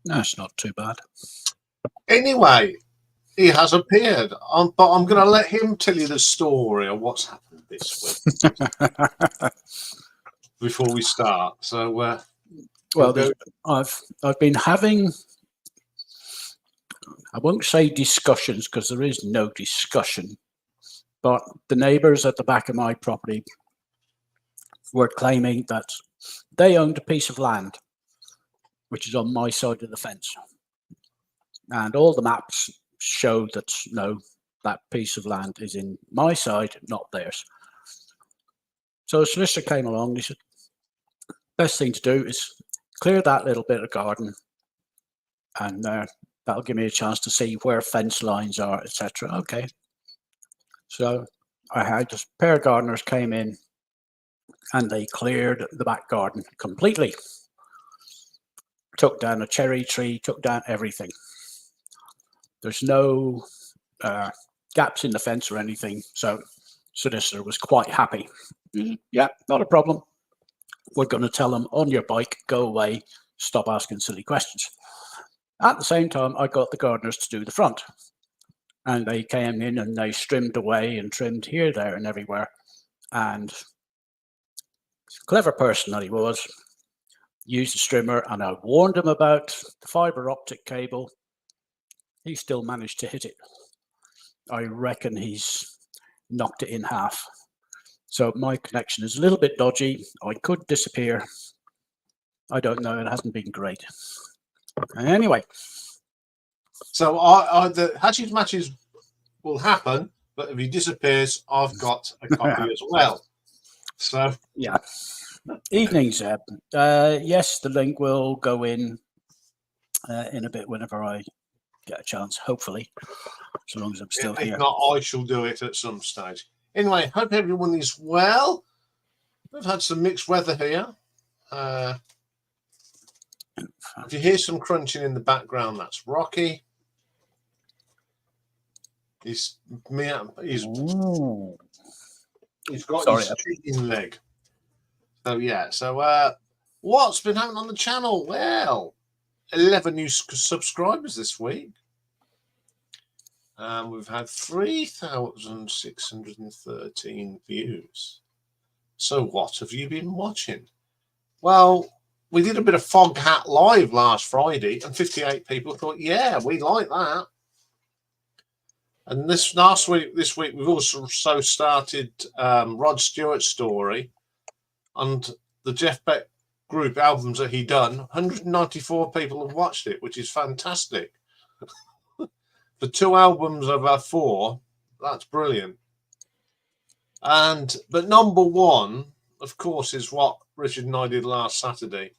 No, it's not too bad. Anyway, he has appeared, but I'm going to let him tell you the story of what's happened this week before we start. So, well, I've been having, I won't say discussions because there is no discussion, but the neighbours at the back of my property were claiming that they owned a piece of land which is on my side of the fence, and all the maps show that no, that piece of land is in my side, not theirs. So the solicitor came along and he said, best thing to do is clear that little bit of garden, and that'll give me a chance to see where fence lines are, etc. Okay. So I had a pair of gardeners came in and they cleared the back garden completely. Took down a cherry tree, took down everything. There's no gaps in the fence or anything. So solicitor was quite happy. Yeah, not a problem. We're going to tell them on your bike, go away, stop asking silly questions. At the same time, I got the gardeners to do the front. And they came in and they trimmed away and trimmed here, there, and everywhere. And clever person that he was, used a strimmer, and I warned him about the fibre optic cable. He still managed to hit it. I reckon he's knocked it in half. So my connection is a little bit dodgy. I could disappear. I don't know. It hasn't been great. Anyway. So the hatches matches will happen, but if he disappears, I've got a copy as well. So yeah. Evening, Zeb. Yes, the link will go in a bit whenever I get a chance, hopefully, so long as I'm still here. If not, I shall do it at some stage. Anyway, hope everyone is well. We've had some mixed weather here. If you hear some crunching in the background, that's Rocky. He's got his chicken leg. So yeah, so what's been happening on the channel? Well, 11 new subscribers this week. We've had 3,613 views. So what have you been watching? Well, we did a bit of Fog Hat Live last Friday, and 58 people thought, yeah, we like that. And this week, we've also started Rod Stewart's story and the Jeff Beck group albums that he done. 194 people have watched it, which is fantastic. For 2 albums of 4, that's brilliant. But number 1, of course, is what Richard and I did last Saturday.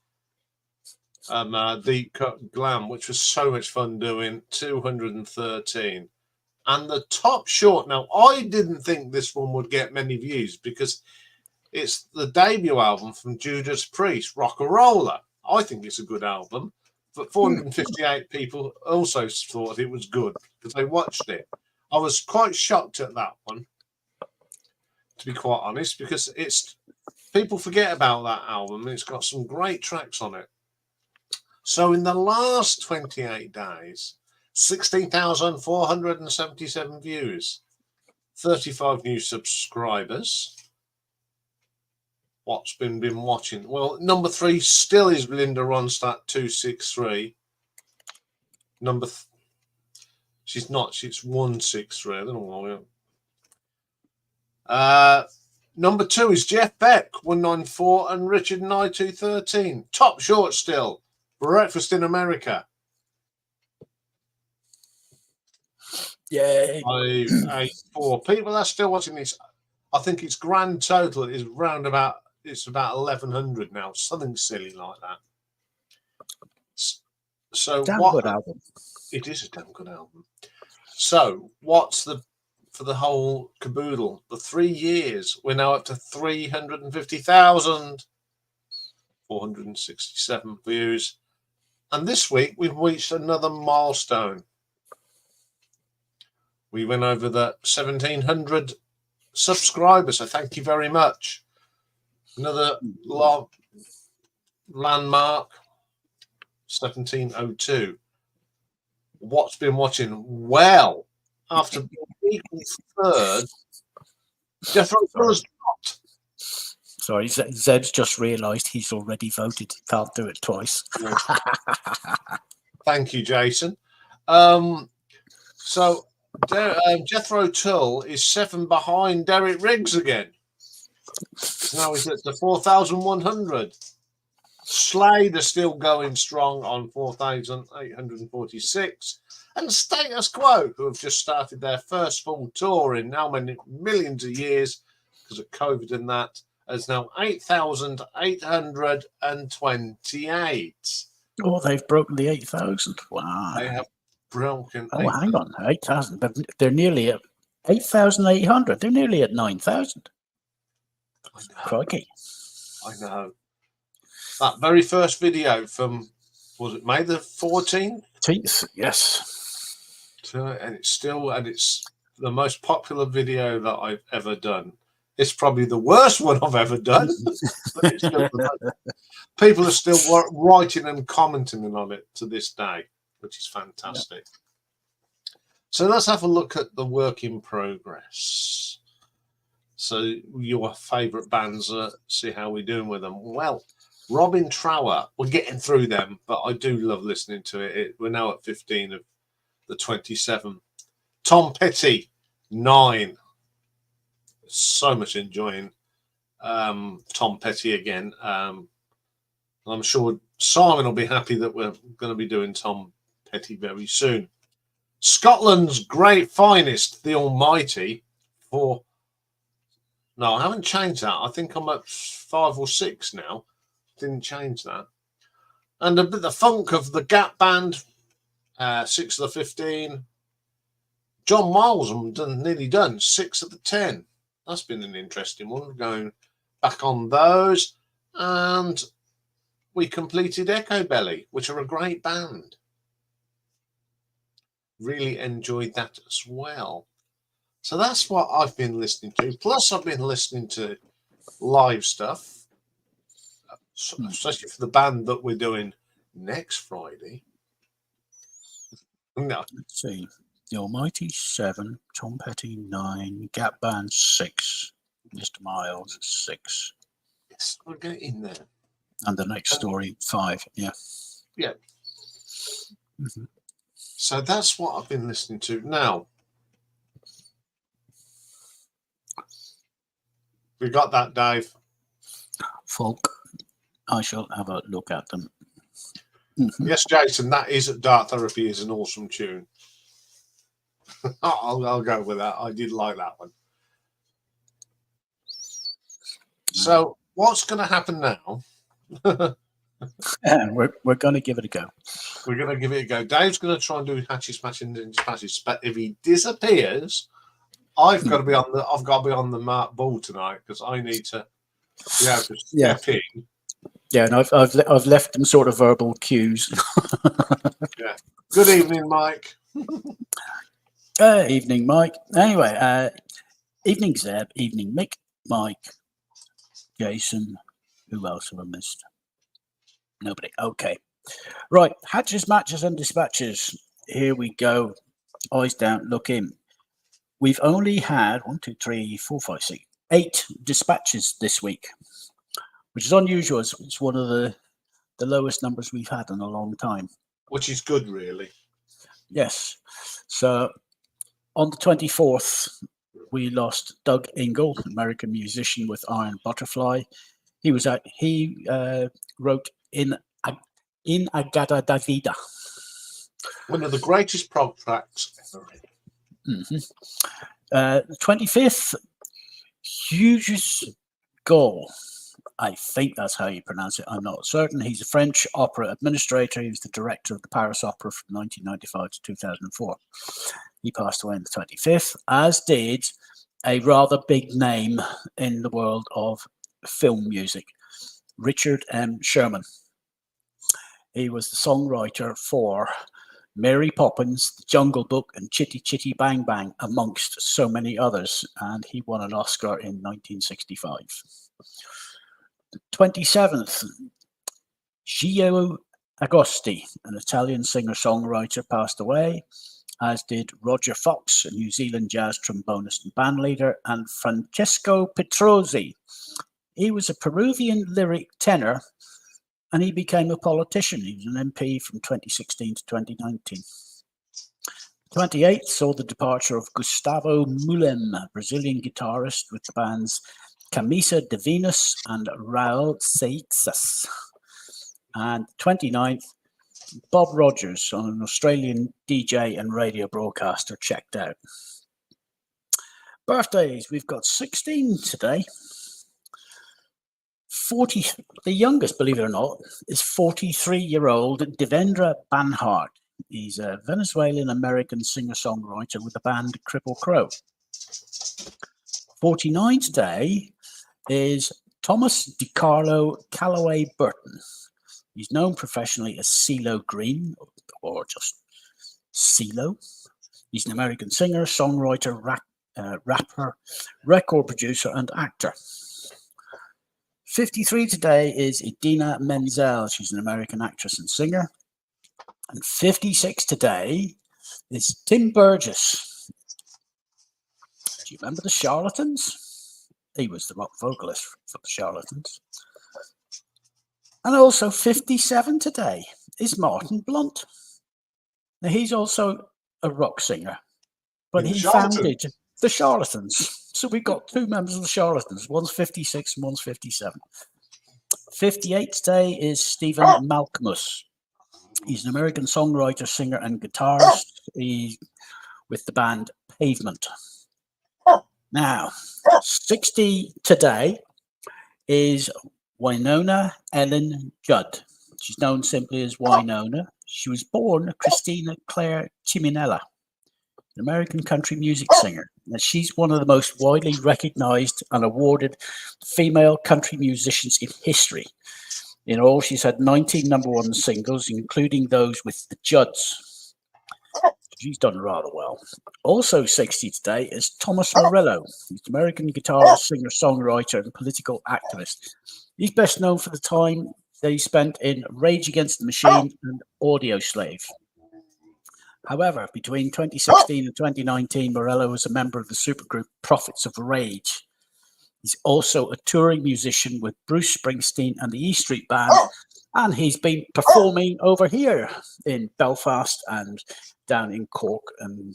Deep Cut Glam, which was so much fun doing. 213. And the top short, now I didn't think this one would get many views because it's the debut album from Judas Priest, Rock and Roller. I think it's a good album, but 458 people also thought it was good because they watched it. I was quite shocked at that one, to be quite honest, because people forget about that album. It's got some great tracks on it. So in the last 28 days, 16,477 views, 35 new subscribers. What's been watching? Well, number 3 still is Linda Ronstadt 263. She's not. She's 163. I don't know why. Number 2 is Jeff Beck 194 and Richard and I 213. Top short still. Breakfast in America. Yay. 584 people are still watching this. I think its grand total is round about. It's about 1,100 now. Something silly like that. So damn what? Good album. It is a damn good album. So what's for the whole caboodle? The 3 years, we're now up to 350,467 views, and this week we've reached another milestone. We went over the 1,700 subscribers, so thank you very much. Another landmark. 1702. What's been watching? Well, after being equal third, Jethro Tull has dropped. Sorry, Zeb's just realised he's already voted. He can't do it twice. Thank you, Jason. So Jethro Tull is 7 behind Derek Riggs again. Now he's at the 4,100. Slade are still going strong on 4,846. And Status Quo, who have just started their first full tour in now many millions of years because of COVID and that, is now 8,828. Oh, they've broken the 8,000. Wow. They have broken. Oh, hang on, 8,000. But they're nearly at 8,800. They're nearly at 9,000. Crikey. I know. That very first video from, was it May the 14th? Yes. And it's the most popular video that I've ever done. It's probably the worst one I've ever done. But it's still people are still writing and commenting on it to this day, which is fantastic. Yeah. So let's have a look at the work in progress. So your favourite bands, see how we're doing with them. Well, Robin Trower, we're getting through them, but I do love listening to it. We're now at 15 of the 27. Tom Petty, 9. So much enjoying Tom Petty again. I'm sure Simon will be happy that we're going to be doing Tom Petty very soon. Scotland's great finest, The Almighty, for... No, I haven't changed that. I think I'm at 5 or 6 now. Didn't change that. And a bit the funk of the Gap Band, 6 of the 15. John Miles, I'm nearly done, 6 of the 10. That's been an interesting one, going back on those. And we completed Echo Belly, which are a great band. Really enjoyed that as well. So that's what I've been listening to. Plus, I've been listening to live stuff, especially for the band that we're doing next Friday. No. Let's see. The Almighty 7, Tom Petty 9, Gap Band 6, Mr. Miles 6. Yes, we'll get in there. And the next story 5. Yeah. Yeah. Mm-hmm. So that's what I've been listening to. Now, we got that, Dave. Folk. I shall have a look at them. Mm-hmm. Yes, Jason, that is Dark Therapy is an awesome tune. I'll go with that. I did like that one. So what's going to happen now? We're going to give it a go. We're going to give it a go. Dave's going to try and do Hatchy Smashing Ninja Patches, but if he disappears, I've got to be on the mark ball tonight because I need to be able to step in. Yeah, and I've left them sort of verbal cues. Yeah. Good evening, Mike. Evening, Mike. Anyway, evening, Zeb. Evening, Mick, Mike, Jason. Who else have I missed? Nobody. Okay. Right. Hatches, matches, and dispatches. Here we go. Eyes down, look in. We've only had 1, 2, 3, 4, 5, 6, 8 dispatches this week, which is unusual. It's one of the lowest numbers we've had in a long time. Which is good, really. Yes. So on the 24th, we lost Doug Ingle, American musician with Iron Butterfly. He wrote in Agada Davida. One of the greatest prog tracks ever written. Mm-hmm. The 25th, Hughes Gall. I think that's how you pronounce it. I'm not certain. He's a French opera administrator. He was the director of the Paris Opera from 1995 to 2004. He passed away on the 25th, as did a rather big name in the world of film music, Richard M. Sherman. He was the songwriter for Mary Poppins, The Jungle Book, and Chitty Chitty Bang Bang, amongst so many others, and he won an Oscar in 1965. The 27th, Gio Agosti, an Italian singer-songwriter, passed away, as did Roger Fox, a New Zealand jazz trombonist and bandleader, and Francesco Petrozzi. He was a Peruvian lyric tenor, and he became a politician. He was an MP from 2016 to 2019. 28th saw the departure of Gustavo Mulem, a Brazilian guitarist with the bands Camisa de Venus and Raul Seixas. And 29th, Bob Rogers, an Australian DJ and radio broadcaster, checked out. Birthdays, we've got 16 today. The youngest, believe it or not, is 43-year-old Devendra Banhart. He's a Venezuelan-American singer-songwriter with the band Cripple Crow. 49 today is Thomas DiCarlo Calloway Burton. He's known professionally as CeeLo Green, or just CeeLo. He's an American singer, songwriter, rapper, record producer, and actor. 53 today is Idina Menzel. She's an American actress and singer. And 56 today is Tim Burgess. Do you remember the Charlatans? He was the rock vocalist for the Charlatans. And also 57 today is Martin Blunt. Now, he's also a rock singer, but he founded the Charlatans. So we've got two members of the Charlatans. One's 56 and one's 57. 58 today is Stephen Malkmus. He's an American songwriter, singer, and guitarist. He's with the band Pavement. Now, 60 today is Winona Ellen Judd. She's known simply as Winona. She was born Christina Claire Chiminella, an American country music singer. And she's one of the most widely recognized and awarded female country musicians in history. In all, she's had 19 number one singles, including those with the Judds. She's done rather well. Also 60 today is Thomas Morello. He's an American guitarist, singer, songwriter, and political activist. He's best known for the time that he spent in Rage Against the Machine and Audio Slave. However, between 2016 and 2019, Morello was a member of the supergroup Prophets of Rage. He's also a touring musician with Bruce Springsteen and the E Street Band, and he's been performing over here in Belfast and down in Cork and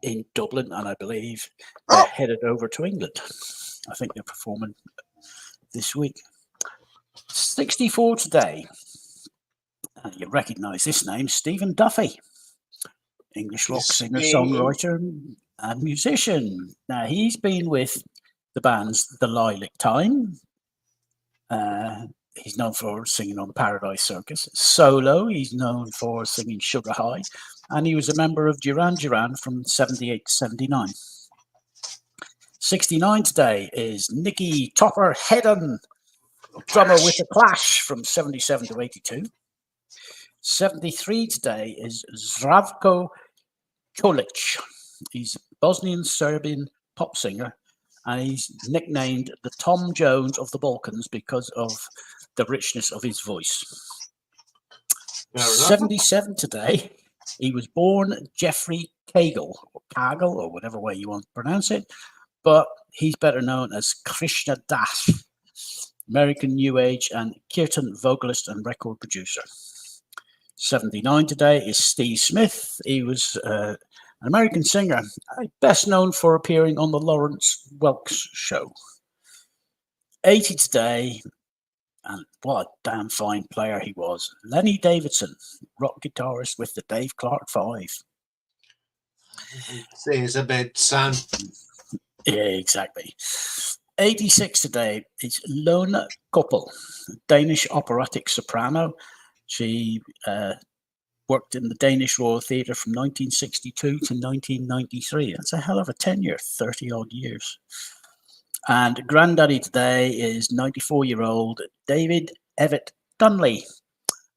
in Dublin, and I believe they're headed over to England. I think they're performing this week. 64 today. You recognise this name, Stephen Duffy. English rock singer, songwriter, and musician. Now, he's been with the bands The Lilac Time. He's known for singing on Paradise Circus. Solo, he's known for singing Sugar High. And he was a member of Duran Duran from 78 to 79. 69 today is Nicky Topper Hedden, drummer with The Clash from 77 to 82. 73 today is Zdravko Čolić. He's a Bosnian Serbian pop singer, and he's nicknamed the Tom Jones of the Balkans because of the richness of his voice. 77 today, he was born Jeffrey Cagle, or whatever way you want to pronounce it, but he's better known as Krishna Das, American New Age and Kirtan vocalist and record producer. 79 today is Steve Smith. He was an American singer, best known for appearing on the Lawrence Welks show. 80 today, and what a damn fine player he was, Lenny Davidson, rock guitarist with the Dave Clark Five. Seems a bit son. Yeah, exactly. 86 today is Lone Koppel, Danish operatic soprano. She worked in the Danish Royal Theatre from 1962 to 1993. That's a hell of a tenure, 30-odd years. And granddaddy today is 94-year-old David Everett Dunley.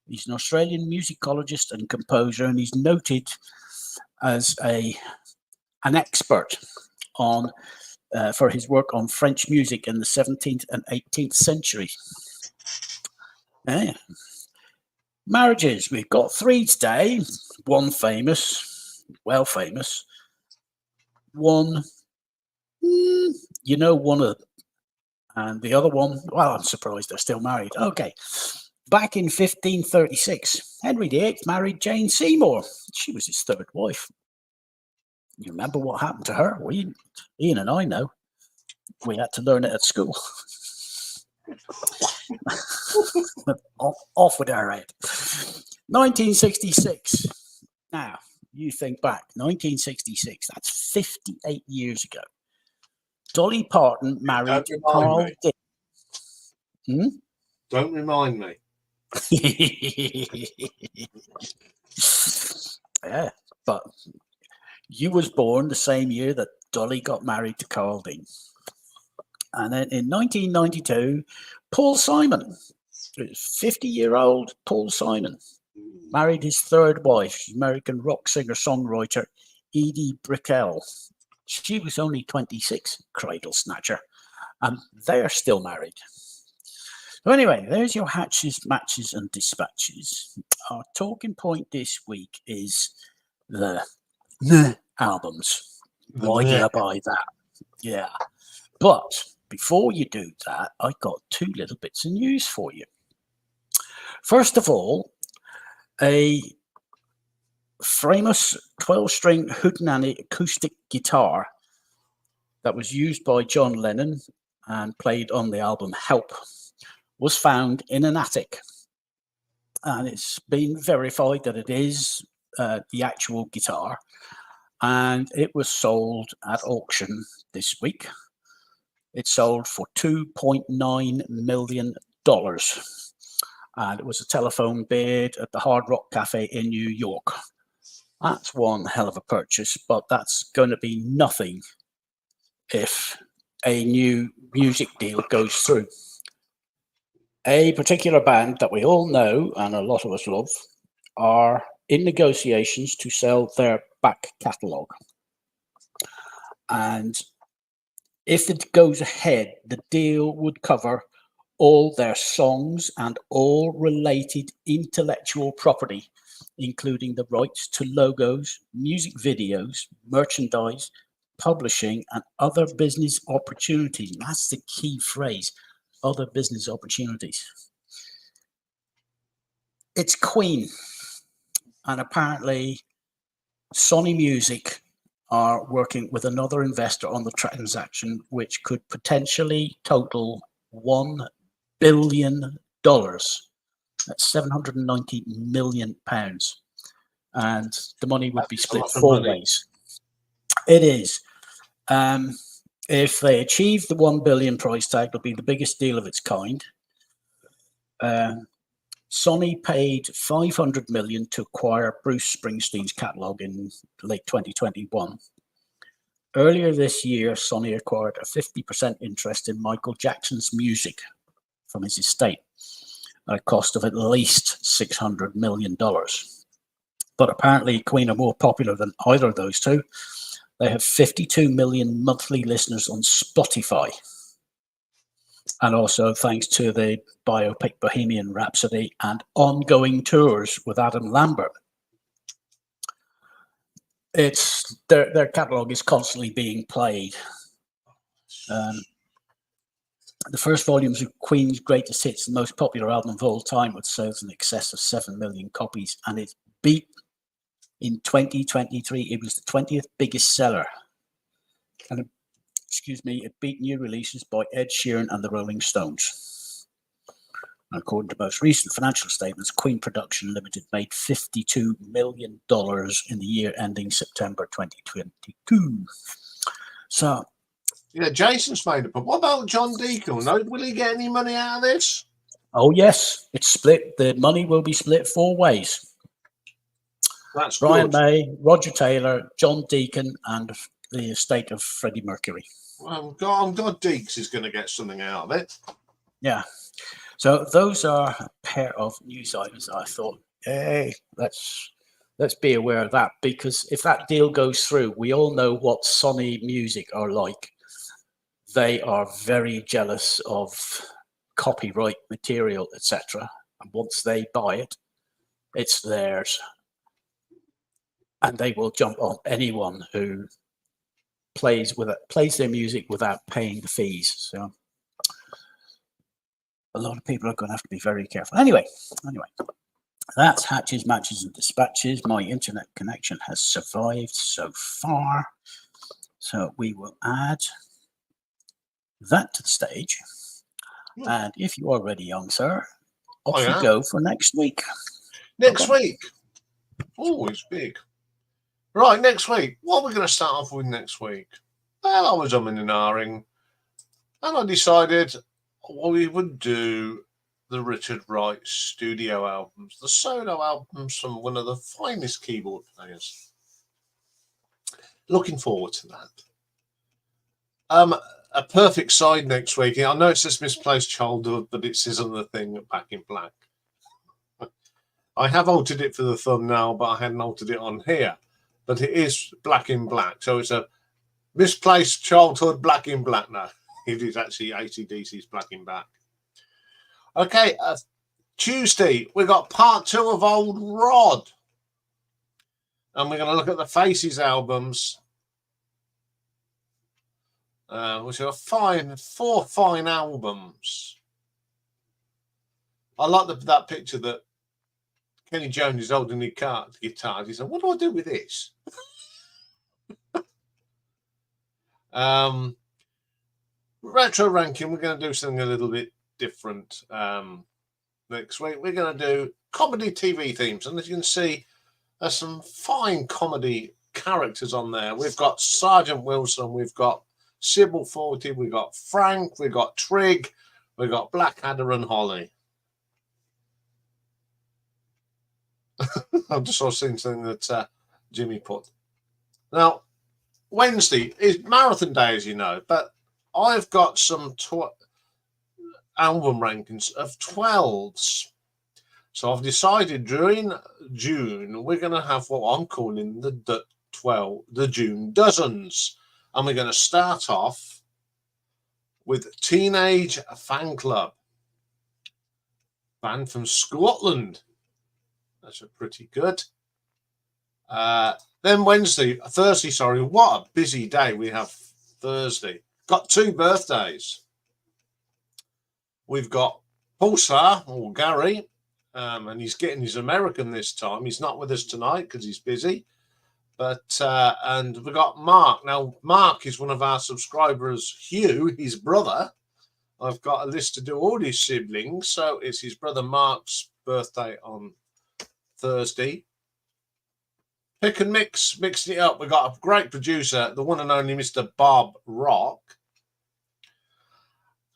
He's an Australian musicologist and composer, and he's noted as an expert on for his work on French music in the 17th and 18th century. Yeah. Marriages. We've got three today. One famous, well famous. One, one of, and the other one, well, I'm surprised they're still married. Okay. Back in 1536, Henry VIII married Jane Seymour. She was his third wife. You remember what happened to her? Ian and I know. We had to learn it at school. off with her head. 1966. Now, you think back, 1966, that's 58 years ago. Dolly Parton married Carl Dick. Don't remind me. Yeah, but you was born the same year that Dolly got married to Carl Dean. And then in 1992, Paul Simon, 50-year-old Paul Simon, married his third wife, American rock singer-songwriter Edie Brickell. She was only 26, cradle snatcher, and they're still married. So anyway, there's your hatches, matches, and dispatches. Our talking point this week is the albums. Why did I buy that? Yeah. But before you do that, I got two little bits of news for you. First of all, a famous 12-string Hootenanny acoustic guitar that was used by John Lennon and played on the album Help was found in an attic. And it's been verified that it is the actual guitar. And it was sold at auction this week. It sold for $2.9 million. And it was a telephone bid at the Hard Rock Cafe in New York. That's one hell of a purchase, but that's going to be nothing if a new music deal goes through. A particular band that we all know and a lot of us love are in negotiations to sell their back catalogue. And if it goes ahead, the deal would cover all their songs and all related intellectual property, including the rights to logos, music videos, merchandise, publishing, and other business opportunities. And that's the key phrase, other business opportunities. It's Queen. And apparently Sony Music are working with another investor on the transaction, which could potentially total $1 billion. That's £790 million. And the money would be split four ways. It is. If they achieve the $1 billion price tag, it'll be the biggest deal of its kind. Sony paid $500 million to acquire Bruce Springsteen's catalog in late 2021. Earlier this year, Sony acquired a 50% interest in Michael Jackson's music from his estate at a cost of at least $600 million. But apparently Queen are more popular than either of those two. They have 52 million monthly listeners on Spotify. And also thanks to the biopic Bohemian Rhapsody and ongoing tours with Adam Lambert. It's their catalogue is constantly being played. The first volumes of Queen's Greatest Hits, the most popular album of all time, with sales in excess of 7 million copies, and it beat in 2023. It was the 20th biggest seller, and it beat new releases by Ed Sheeran and the Rolling Stones. And according to most recent financial statements, Queen Production Limited made $52 million in the year ending September 2022. So, yeah, Jason's made it. But what about John Deacon? No, will he get any money out of this? Oh yes, it's split. The money will be split four ways. That's Brian good. May, Roger Taylor, John Deacon, and the estate of Freddie Mercury. Well, I'm glad Deeks is going to get something out of it. Yeah. So those are a pair of news items I thought, hey, let's be aware of that, because if that deal goes through, we all know what Sony Music are like. They are very jealous of copyright material, etc. And once they buy it, It's theirs. And they will jump on anyone who plays their music without paying the fees. So a lot of people are going to have to be very careful. Anyway, that's Hatches, Matches and Dispatches. My internet connection has survived so far. So we will add that to the stage. And if you are ready, young sir, off you go for next week. Next week. Oh, it's big. Right, next week. What are we going to start off with next week? Well, I was umming and ahhing, and I decided we would do the Richard Wright studio albums, the solo albums from one of the finest keyboard players. Looking forward to that. A perfect side next week. I know it says Misplaced Childhood, but it says on the thing Back in Black. I have altered it for the thumbnail, but I hadn't altered it on here. But it is Black in Black. So it's a Misplaced Childhood Black in Black now. It is actually AC/DC's Black in Black. Okay, Tuesday, we got part 2 of Old Rod. And we're going to look at the Faces albums. Which are 4 fine albums. I like that picture that Kenny Jones is holding the guitar. He said, "What do I do with this?" Retro ranking, we're going to do something a little bit different next week. We're going to do comedy TV themes. And as you can see, there's some fine comedy characters on there. We've got Sergeant Wilson, we've got Sybil 40, we've got Frank, we've got Trig, we've got Blackadder and Holly. I've just seen something that Jimmy put. Now, Wednesday is marathon day, as you know, but I've got some album rankings of 12s. So I've decided during June, we're going to have what I'm calling the June Dozens. And we're going to start off with Teenage Fan Club, band from Scotland. That's a pretty good. Then Thursday, what a busy day we have Thursday. Got 2 birthdays. We've got Pulsar, or Gary, and he's getting his American this time. He's not with us tonight because he's busy. But and we've got Mark. Now, Mark is one of our subscribers, Hugh, his brother. I've got a list to do all his siblings. So it's his brother Mark's birthday on Thursday. Pick and mix, mixing it up. We've got a great producer, the one and only Mr. Bob Rock.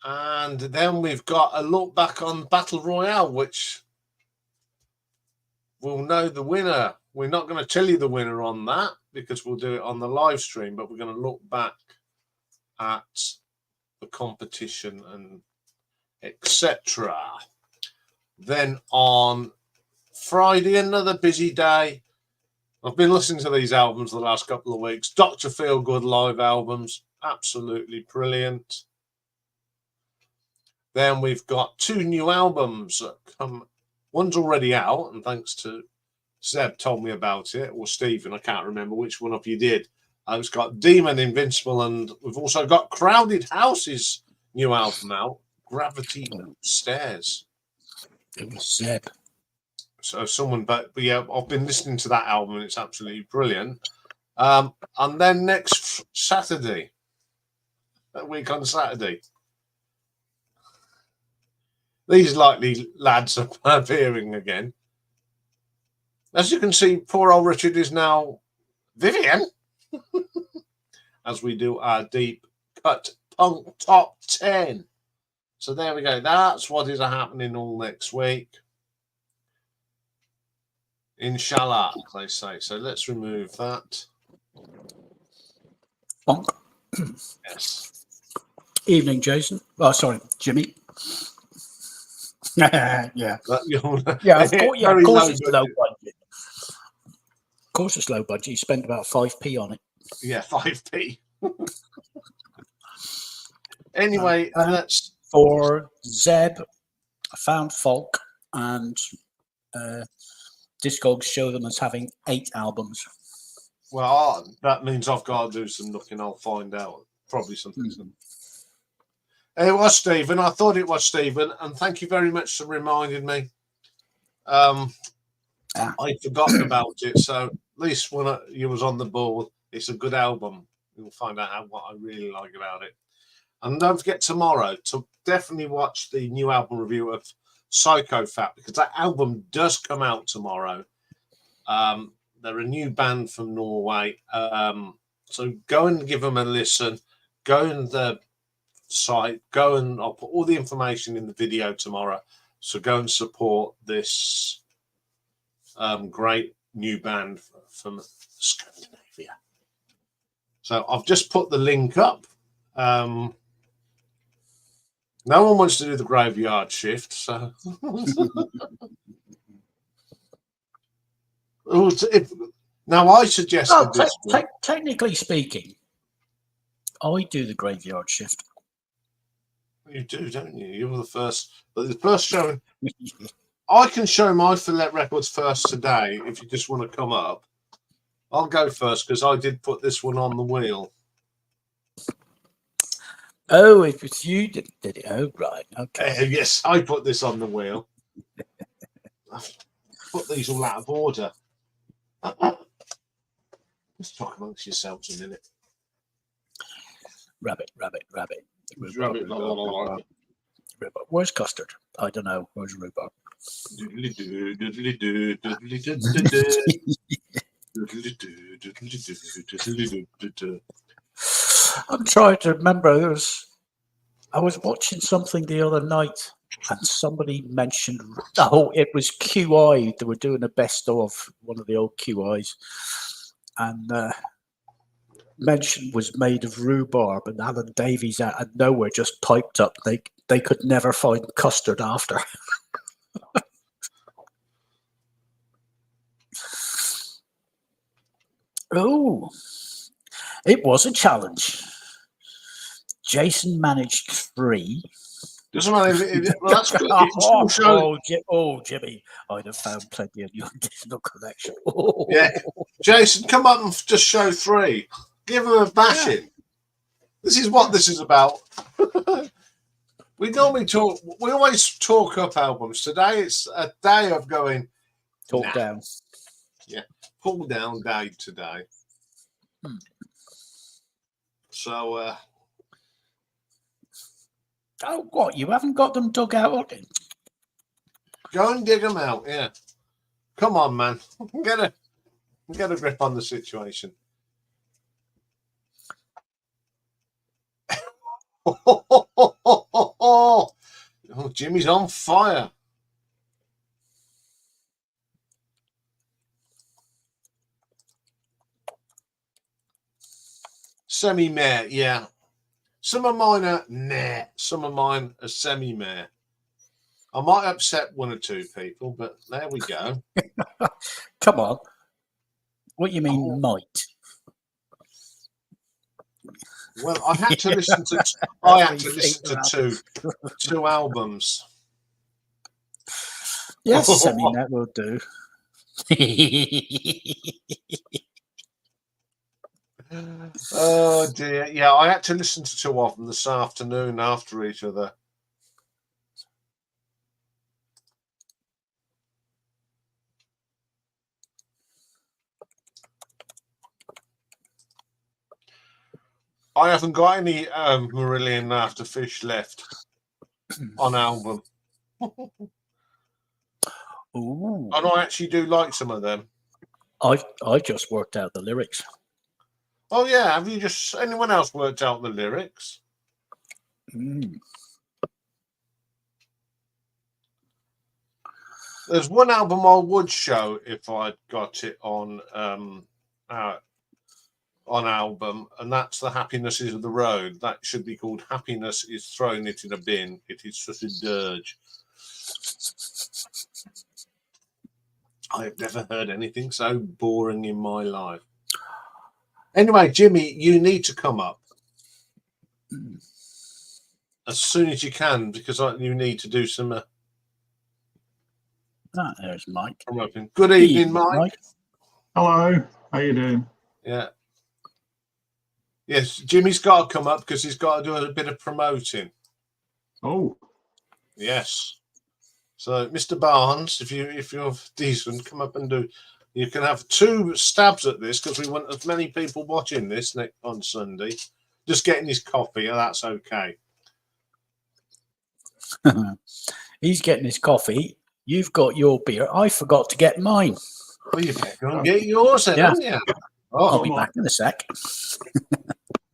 And then we've got a look back on Battle Royale, which we'll know the winner. We're not going to tell you the winner on that because we'll do it on the live stream, but we're going to look back at the competition and etc. Then on Friday, another busy day. I've been listening to these albums the last couple of weeks. Dr. Feelgood live albums, absolutely brilliant. Then we've got 2 new albums that come. One's already out, and thanks to Zeb told me about it, or Stephen, I can't remember which one of you did. It's got Demon Invincible, and we've also got Crowded House's new album out, Gravity Stairs. It was Zeb. So but yeah, I've been listening to that album, and it's absolutely brilliant. And then next Saturday, that week on Saturday, these likely lads are appearing again. As you can see, poor old Richard is now Vivian, as we do our deep cut punk top 10. So there we go. That's what is happening all next week. Inshallah, they say. So let's remove that. Bonk. Yes. Evening, Jason. Oh, sorry, Jimmy. Yeah. Yeah, Of course it's low budget. Of course it's low budget. You spent about 5p on it. Yeah, 5p. Anyway, that's for Zeb, Found Folk, and Discogs show them as having 8 albums. Well, that means I've got to do some looking. I'll find out. Probably something. It was Stephen. I thought it was Stephen, and thank you very much for reminding me. I'd forgotten about it, so at least when you was on the ball, it's a good album. You'll find out what I really like about it. And don't forget tomorrow to definitely watch the new album review of Psychofat, because that album does come out tomorrow. They're a new band from Norway. So go and give them a listen. Go on the site. I'll put all the information in the video tomorrow. So go and support this great new band from Scandinavia. So I've just put the link up. No one wants to do the graveyard shift, so now I suggested this. Technically speaking, I do the graveyard shift. You do, don't you? You're the first. But the first showing, I can show my Fillet Records first today. If you just want to come up, I'll go first because I did put this one on the wheel. Oh, it was you that did it. Oh, right. Okay. Yes, I put this on the wheel. I've put these all out of order. Let's talk amongst yourselves a minute. Rabbit. Rabbit. Where's Custard? I don't know. Where's Rhubarb? I'm trying to remember. I was watching something the other night, and somebody mentioned. Oh, it was QI. They were doing a best of one of the old QIs, and mention was made of rhubarb, and Alan Davies out of nowhere just piped up. They could never find Custard after. Oh, it was a challenge. Jason managed 3. Doesn't matter. Well, that's good. Jimmy, I'd have found plenty of your digital collection. Oh. Yeah, Jason, come up and just show 3. Give him a bashing. Yeah. This is what this is about. We always talk up albums. Today it's a day of going talk down. Yeah, pull down day today. So, oh, what? You haven't got them dug out? Go and dig them out. Yeah, come on, man. Get a grip on the situation. Oh, Jimmy's on fire. Semi-mare, yeah. Some of mine are meh. Some of mine are semi-mare. I might upset one or two people, but there we go. Come on. What you mean, might? Well, I had to listen to two albums. Yes, semi-net will do. Oh dear, yeah, I had to listen to 2 of them this afternoon after each other. I haven't got any Marillion After Fish left on album. Ooh. And I actually do like some of them. I just worked out the lyrics. Oh yeah, have you anyone else worked out the lyrics? There's one album I would show if I'd got it on album, and that's The Happiness is of the Road. That should be called Happiness is Throwing It in a Bin. It is such a dirge. I have never heard anything so boring in my life. Anyway, Jimmy, you need to come up as soon as you can, because you need to do some There's Mike. From open. Good evening, Mike. Hello. How you doing? Yeah. Yes, Jimmy's got to come up because he's got to do a bit of promoting. Oh. Yes. So, Mr. Barnes, if you're decent, come up and do. You can have 2 stabs at this because we want as many people watching this on Sunday. Just getting his coffee, and that's okay. He's getting his coffee. You've got your beer. I forgot to get mine. Well, you better go and get yours then, haven't you? Oh, I'll be back in a sec.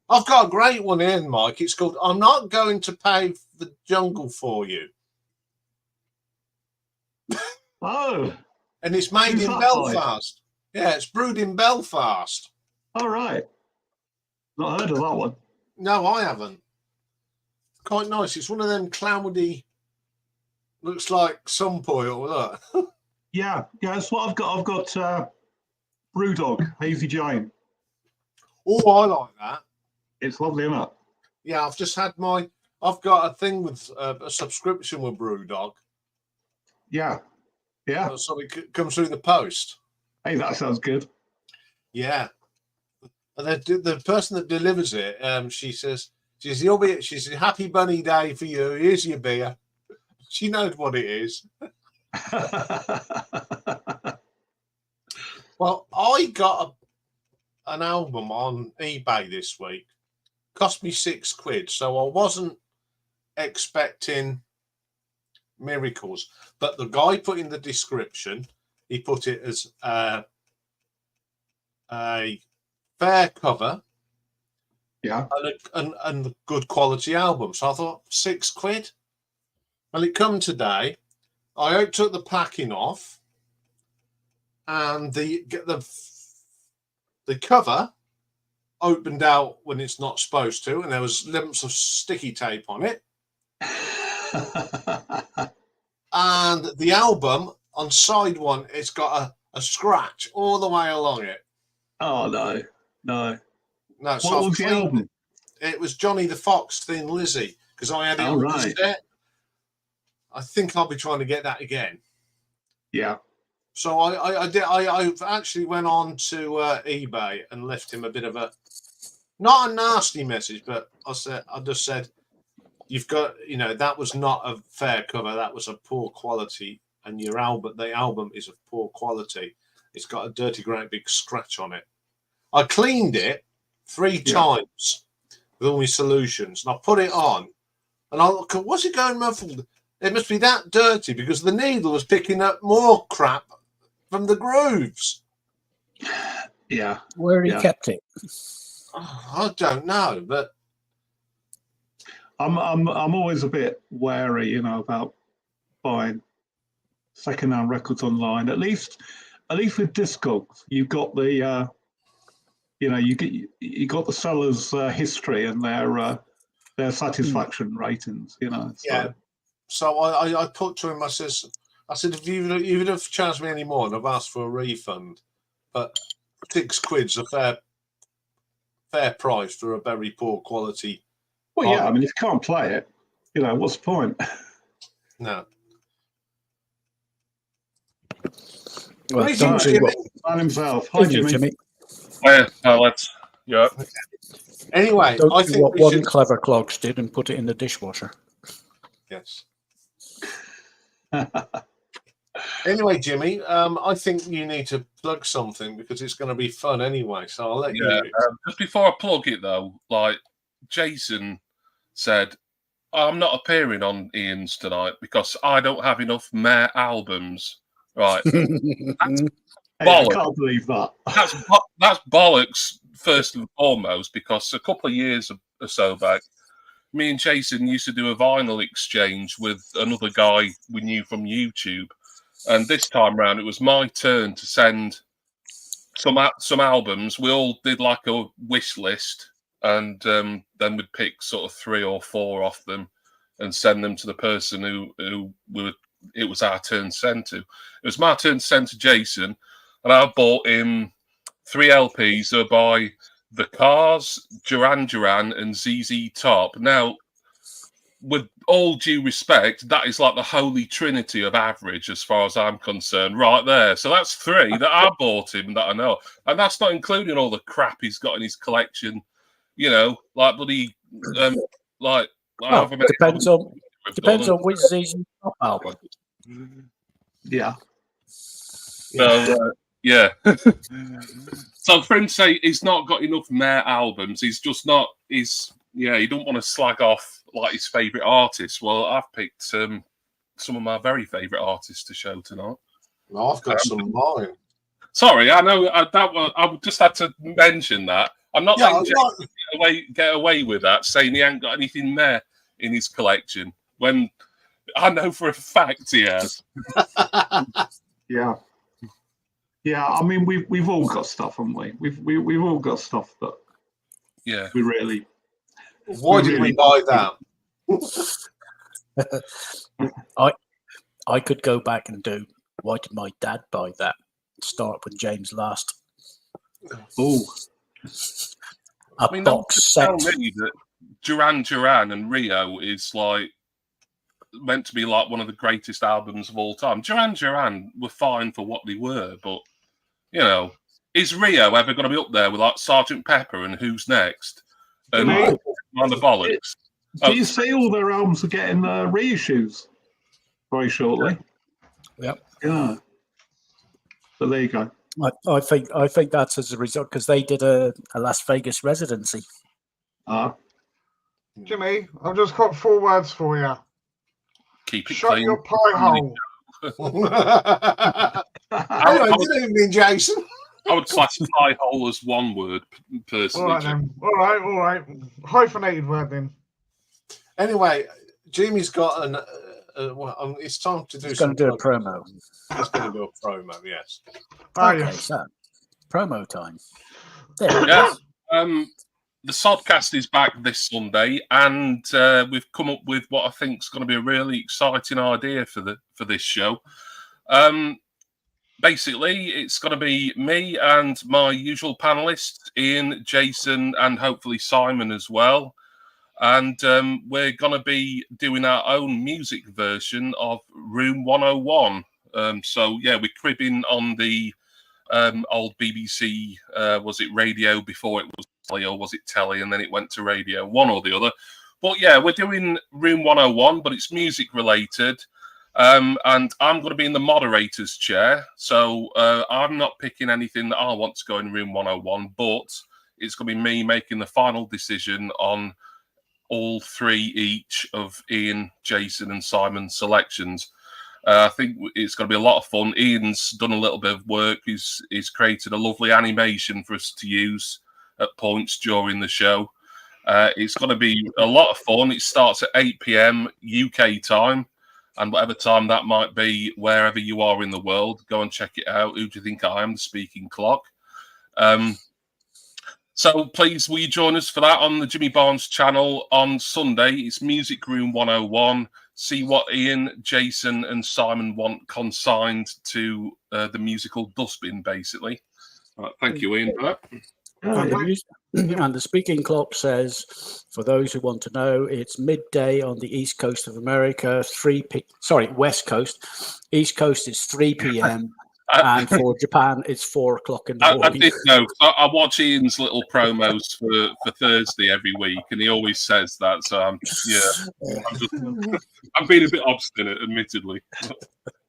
I've got a great one in, Mike. It's called "I'm Not Going to Pave the Jungle for You." Oh. And it's made in Belfast. Yeah, it's brewed in Belfast. All right. Not heard of that one. No, I haven't. Quite nice. It's one of them cloudy, looks like sun oil. Look. Yeah, that's what I've got. I've got Brewdog, Hazy Giant. Oh, I like that. It's lovely, isn't it? Yeah, I've just had I've got a thing with a subscription with Brewdog. Yeah. Yeah. So it comes through the post. Hey, that sounds good. Yeah. And the person that delivers it, she says, she's a happy bunny day for you. Here's your beer. She knows what it is. Well, I got an album on eBay this week. Cost me £6, so I wasn't expecting miracles. But the guy put in the description, he put it as a fair cover, yeah, and a good quality album. So I thought £6. Well, it come today. I took the packing off, and the cover opened out when it's not supposed to, and there was lumps of sticky tape on it. And the album on side one, it's got a scratch all the way along it. Oh no. So what was the album? It was Johnny the Fox, Thin Lizzy, because I had it on the set. I think I'll be trying to get that again. Yeah. So I actually went on to eBay and left him a bit of not a nasty message, but I just said, you've got, that was not a fair cover. That was a poor quality, and the album is of poor quality. It's got a dirty, great big scratch on it. I cleaned it 3 times with all my solutions, and I put it on, and I look, what's it going muffled? It must be that dirty because the needle was picking up more crap from the grooves. Yeah. Where he kept it? Oh, I don't know, but I'm always a bit wary, about buying second-hand records online. At least with Discogs, you've got the you got the seller's history and their satisfaction ratings. So. Yeah. So I put to him. I said, if you'd have charged me any more, and I've asked for a refund, but £6's a fair price for a very poor quality. Well, yeah. I mean, if you can't play it, what's the point? No. Well, Man himself. Hi, Jimmy. Hi, lads. Yeah. Anyway, I think what one clever clogs did and put it in the dishwasher. Yes. Anyway, Jimmy, I think you need to plug something because it's going to be fun anyway. So I'll let you. Just before I plug it, though, like Jason said, I'm not appearing on Iain's tonight because I don't have enough Mare albums. Right. That's I can't believe that. That's bollocks, first and foremost, because a couple of years or so back, me and Jason used to do a vinyl exchange with another guy we knew from YouTube. And this time round, it was my turn to send some albums. We all did like a wish list, and then we'd pick sort of 3 or 4 off them and send them to the person who it was our turn to send to. It was my turn to send to Jason, and I bought him 3 LPs by The Cars, Duran Duran, and ZZ Top. Now, with all due respect, that is like the holy trinity of average as far as I'm concerned, right there. So that's 3 that I bought him that I know. And that's not including all the crap he's got in his collection, like bloody, like however many depends albums we've depends done. on which season top album. Yeah. So, yeah. So for him to say he's not got enough Mare albums, he's just not, he don't want to slag off like his favourite artists. Well, I've picked some of my very favourite artists to show tonight. No, I've got some of mine. Sorry, I know I just had to mention that. I'm not letting Jason get away with that, saying he ain't got anything there in his collection when I know for a fact he has. Yeah. Yeah, I mean, we've all got stuff, haven't we? We've all got stuff that we really. Why did we buy that? I could go back and do. Why did my dad buy that? Start when James last. Oh, box set. Tell me that Duran Duran and Rio is like meant to be like one of the greatest albums of all time. Duran Duran were fine for what they were, but is Rio ever going to be up there with like Sgt. Pepper and Who's Next and on the bollocks? Do you see all their albums are getting reissues very shortly? Yep. Yeah. So there you go. I think that's as a result because they did a Las Vegas residency. Jimmy, I've just got 4 words for you. Keep it Shut clean. your pie hole. Anyway, good evening, Jason. I would classify hole as one word, personally. All right, then. All right. Hyphenated word, then. Anyway, Jimmy's got it's time to do. He's going to do a promo. He's going to do a promo, yes. Okay, so promo time. There. Yeah. The Sodcast is back this Sunday, and we've come up with what I think is going to be a really exciting idea for this show. Basically, it's going to be me and my usual panelists, Iain, Jason, and hopefully Simon as well. And we're going to be doing our own music version of Room 101. We're cribbing on the old BBC, was it radio before it was telly, or was it telly and then it went to radio, one or the other. But yeah, we're doing Room 101, but it's music related. And I'm going to be in the moderator's chair. So I'm not picking anything that I want to go in Room 101, but it's going to be me making the final decision on all 3 each of Iain, Jason and Simon's selections. I think it's going to be a lot of fun. Ian's done a little bit of work. He's created a lovely animation for us to use at points during the show. It's going to be a lot of fun. It starts at 8 p.m. UK time, and whatever time that might be, wherever you are in the world, go and check it out. Who do you think I am? The Speaking Clock. So please, will you join us for that on the Jimmy Barnes channel on Sunday? It's Music Room 101. See what Iain, Jason and Simon want consigned to the musical dustbin, basically. All right, thank you, Iain, for that. And the Speaking Clock says, for those who want to know, it's midday on the East Coast of America, West Coast. East Coast is 3 p.m. and for Japan, it's 4 o'clock in the morning. I did know. I watch Ian's little promos for Thursday every week, and he always says that. So I'm being a bit obstinate, admittedly.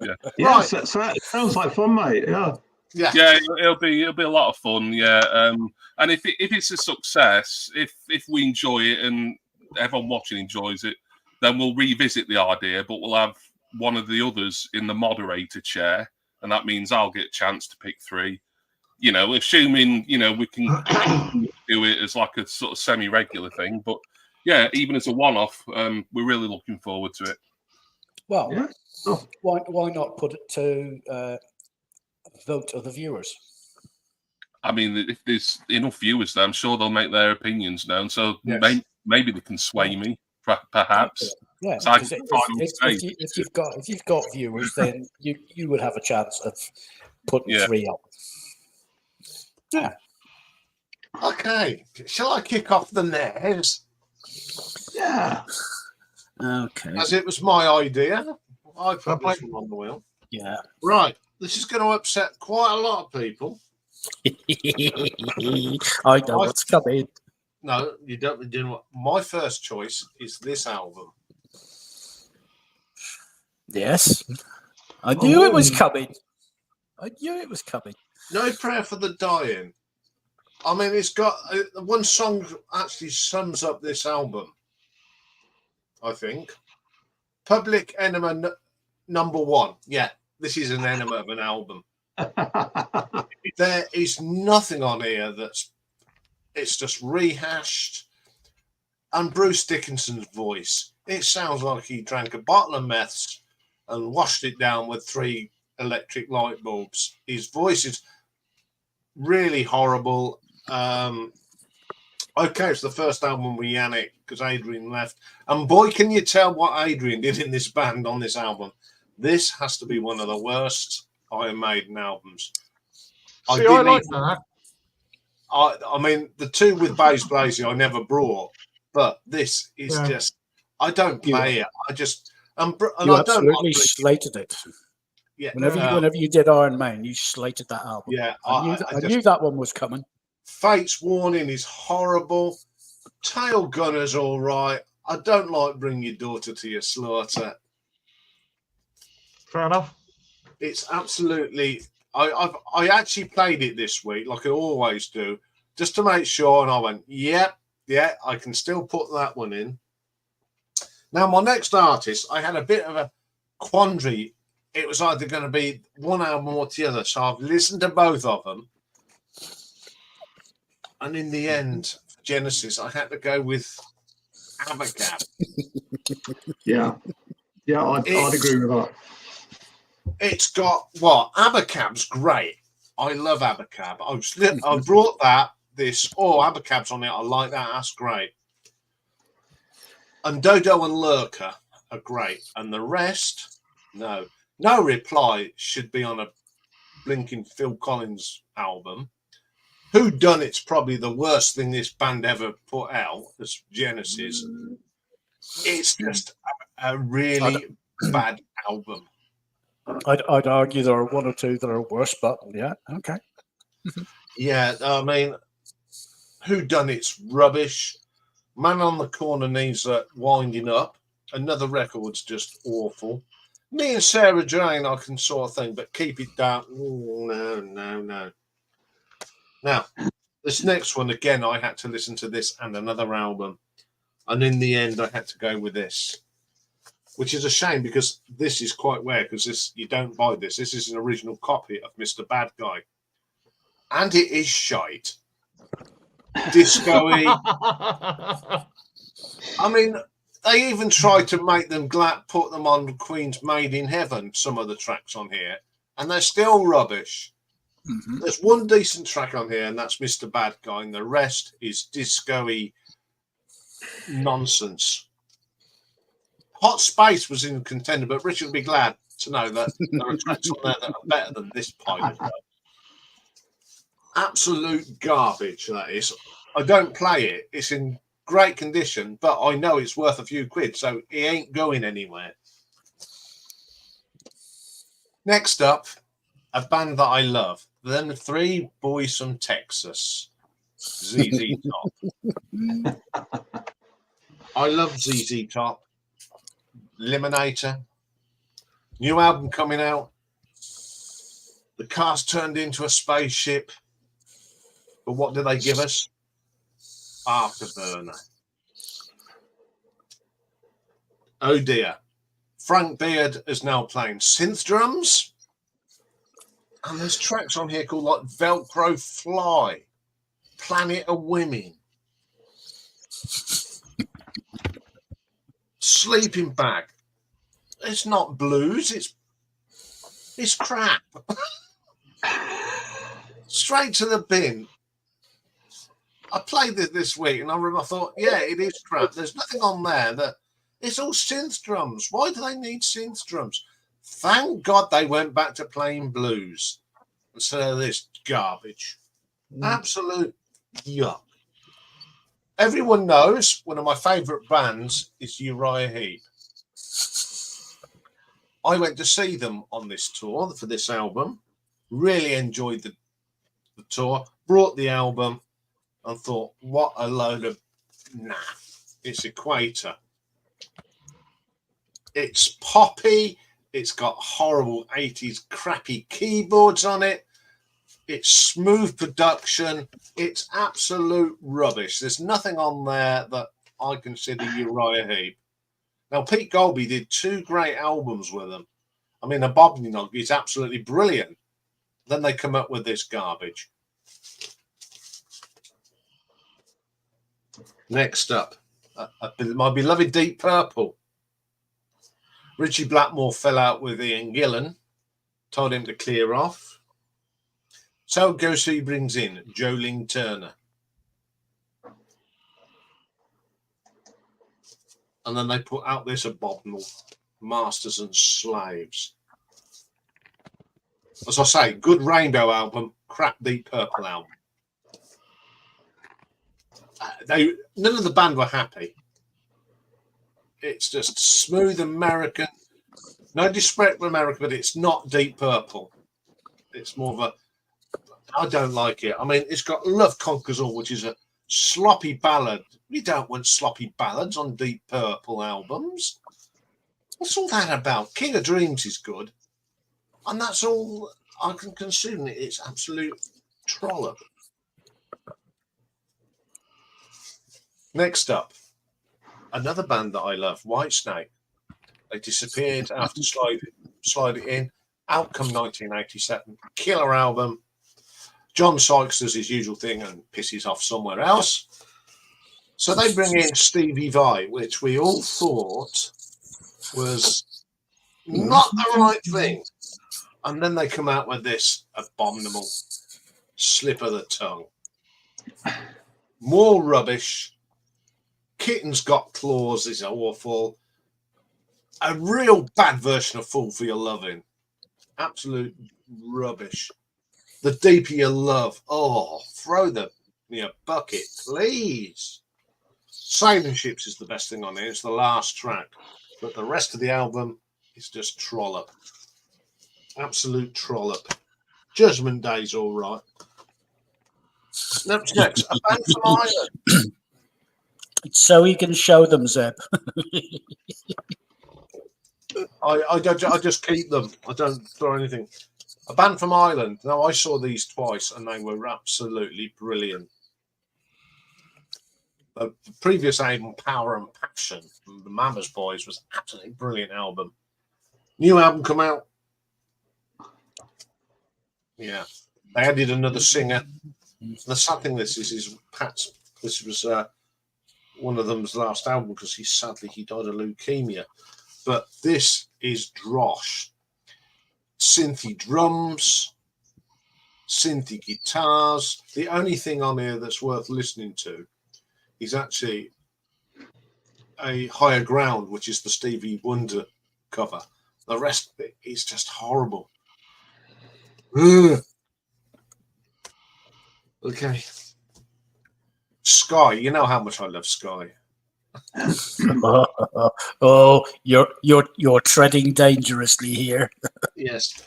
Yeah. Right. So that sounds like fun, mate. Yeah. Yeah, it'll be a lot of fun. Yeah, and if it's a success, if we enjoy it and everyone watching enjoys it, then we'll revisit the idea. But we'll have one of the others in the moderator chair. And that means I'll get a chance to pick 3, assuming, we can do it as like a sort of semi-regular thing. But yeah, even as a one-off, we're really looking forward to it. Well, why not put it to vote of the viewers? I mean, if there's enough viewers there, I'm sure they'll make their opinions known. So maybe they can sway me, perhaps. Yeah, so if you've got viewers, then you would have a chance of putting 3 up. Yeah. Okay. Shall I kick off the nares? Yeah. Okay. As it was my idea, I Fair put play. this one on the wheel. Yeah. Right, this is going to upset quite a lot of people. I know what's coming. No, you don't do what. My first choice is this album. Yes. I knew it was Ooh. coming. I knew it was coming. No Prayer for the Dying. I mean, it's got one song actually sums up this album, I think. Public Enema number 1. Yeah, this is an enema of an album. There is nothing on here it's just rehashed. And Bruce Dickinson's voice, it sounds like he drank a bottle of meths and washed it down with 3 electric light bulbs. His voice is really horrible. Okay, it's the first album with Yannick because Adrian left. And boy, can you tell what Adrian did in this band on this album. This has to be one of the worst Iron Maiden albums. See, I like that. I mean, the 2 with Bass Blazy I never brought, but this is Yeah. just, I don't play it. I just, and You I don't absolutely like slated it. yeah, Whenever you did Iron Man, you slated that album. yeah, I knew that one was coming. Fate's Warning is horrible. Tail Gunner's all right. I don't like Bring Your Daughter to Your Slaughter. Fair enough. It's absolutely. I actually played it this week, like I always do, just to make sure, and I went, yeah, I can still put that one in. Now, my next artist, I had a bit of a quandary. It was either going to be one album or the other, so I've listened to both of them. And in the end, Genesis, I had to go with Abacab. Yeah, I'd agree with that. It's got what? Abacab's great. I love Abacab. I brought Abacab's on it. I like that. That's great. And Dodo and Lurker are great. And the rest, no. No Reply should be on a blinking Phil Collins album. Who Done It's probably the worst thing this band ever put out as Genesis. It's just a really bad album. I'd argue there are 1 or 2 that are worse, but yeah, okay. Yeah, I mean, Who Done It's rubbish. Man on the Corner needs winding up. Another record's just awful. Me and Sarah Jane, I can sort of thing, but Keep It Down. Ooh, no. Now, this next one, again, I had to listen to this and another album. And in the end, I had to go with this, which is a shame because this is quite rare because you don't buy this. This is an original copy of Mr. Bad Guy. And it is shite. Disco-y. I mean, they even tried to make them put them on Queen's Made in Heaven, some of the tracks on here, and they're still rubbish. Mm-hmm. There's one decent track on here, and that's Mr. Bad Guy, and the rest is disco-y nonsense. Hot Space was in contender, but Richard would be glad to know that there are tracks on there that are better than this pile. Absolute garbage, that is. I don't play it. It's in great condition, but I know it's worth a few quid, so it ain't going anywhere. Next up, a band that I love. Them 3 boys from Texas. ZZ Top. I love ZZ Top. Eliminator. New album coming out. The car's turned into a spaceship. But what do they give us? Afterburner. Oh dear. Frank Beard is now playing synth drums. And there's tracks on here called like Velcro Fly, Planet of Women, Sleeping Bag. It's not blues, it's crap. Straight to the bin. I played this week and I thought, yeah, it is crap. There's nothing on there that it's all synth drums. Why do they need synth drums? Thank God they went back to playing blues instead of this garbage. Absolute yuck. Everyone knows one of my favourite bands is Uriah Heep. I went to see them on this tour for this album. Really enjoyed the tour. Brought the album and thought, what a load of it's Equator. It's poppy. It's got horrible 80s crappy keyboards on it. It's smooth production. It's absolute rubbish. There's nothing on there that I consider Uriah Heep. Now, Pete Golby did 2 great albums with them. I mean, a Bobby Nog is absolutely brilliant. Then they come up with this garbage. Next up, my beloved Deep Purple. Richie Blackmore fell out with Ian Gillan, told him to clear off. So he brings in Jolene Turner. And then they put out this abominable Masters and Slaves. As I say, good Rainbow album, crap Deep Purple album. None of the band were happy. It's just smooth American. No disrespect for America, but it's not Deep Purple. It's more of a... I don't like it. I mean, it's got Love Conquers All, which is a sloppy ballad. We don't want sloppy ballads on Deep Purple albums. What's all that about? King of Dreams is good. And that's all I can consume. It's absolute trollop. Next up, another band that I love, Whitesnake. They disappeared after Slide It In. Outcome 1987. Killer album. John Sykes does his usual thing and pisses off somewhere else. So they bring in Stevie Vai, which we all thought was not the right thing. And then they come out with this abominable slip of the tongue. More rubbish. Kitten's Got Claws is awful. A real bad version of Fool for Your Loving. Absolute rubbish. The Deeper You Love. Oh, throw them in a bucket, please. Sailing Ships is the best thing on it. It's the last track. But the rest of the album is just trollop. Absolute trollop. Judgment Day's all right. Next, a band from Ireland. So he can show them, Zeb. I just keep them. I don't throw anything. A band from Ireland. Now, I saw these twice and they were absolutely brilliant. The previous album, Power and Passion, from the Mamas Boys, was absolutely brilliant album. New album come out. Yeah. They added another singer. The sad thing this is Pat's. This was one of them's last album because he died of leukemia. But this is drosh. Synthy drums, synthy guitars. The only thing on here that's worth listening to is actually a Higher Ground, which is the Stevie Wonder cover. The rest of it is just horrible. Ugh. Okay. Sky, you know how much I love Sky. Oh, you're treading dangerously here. Yes,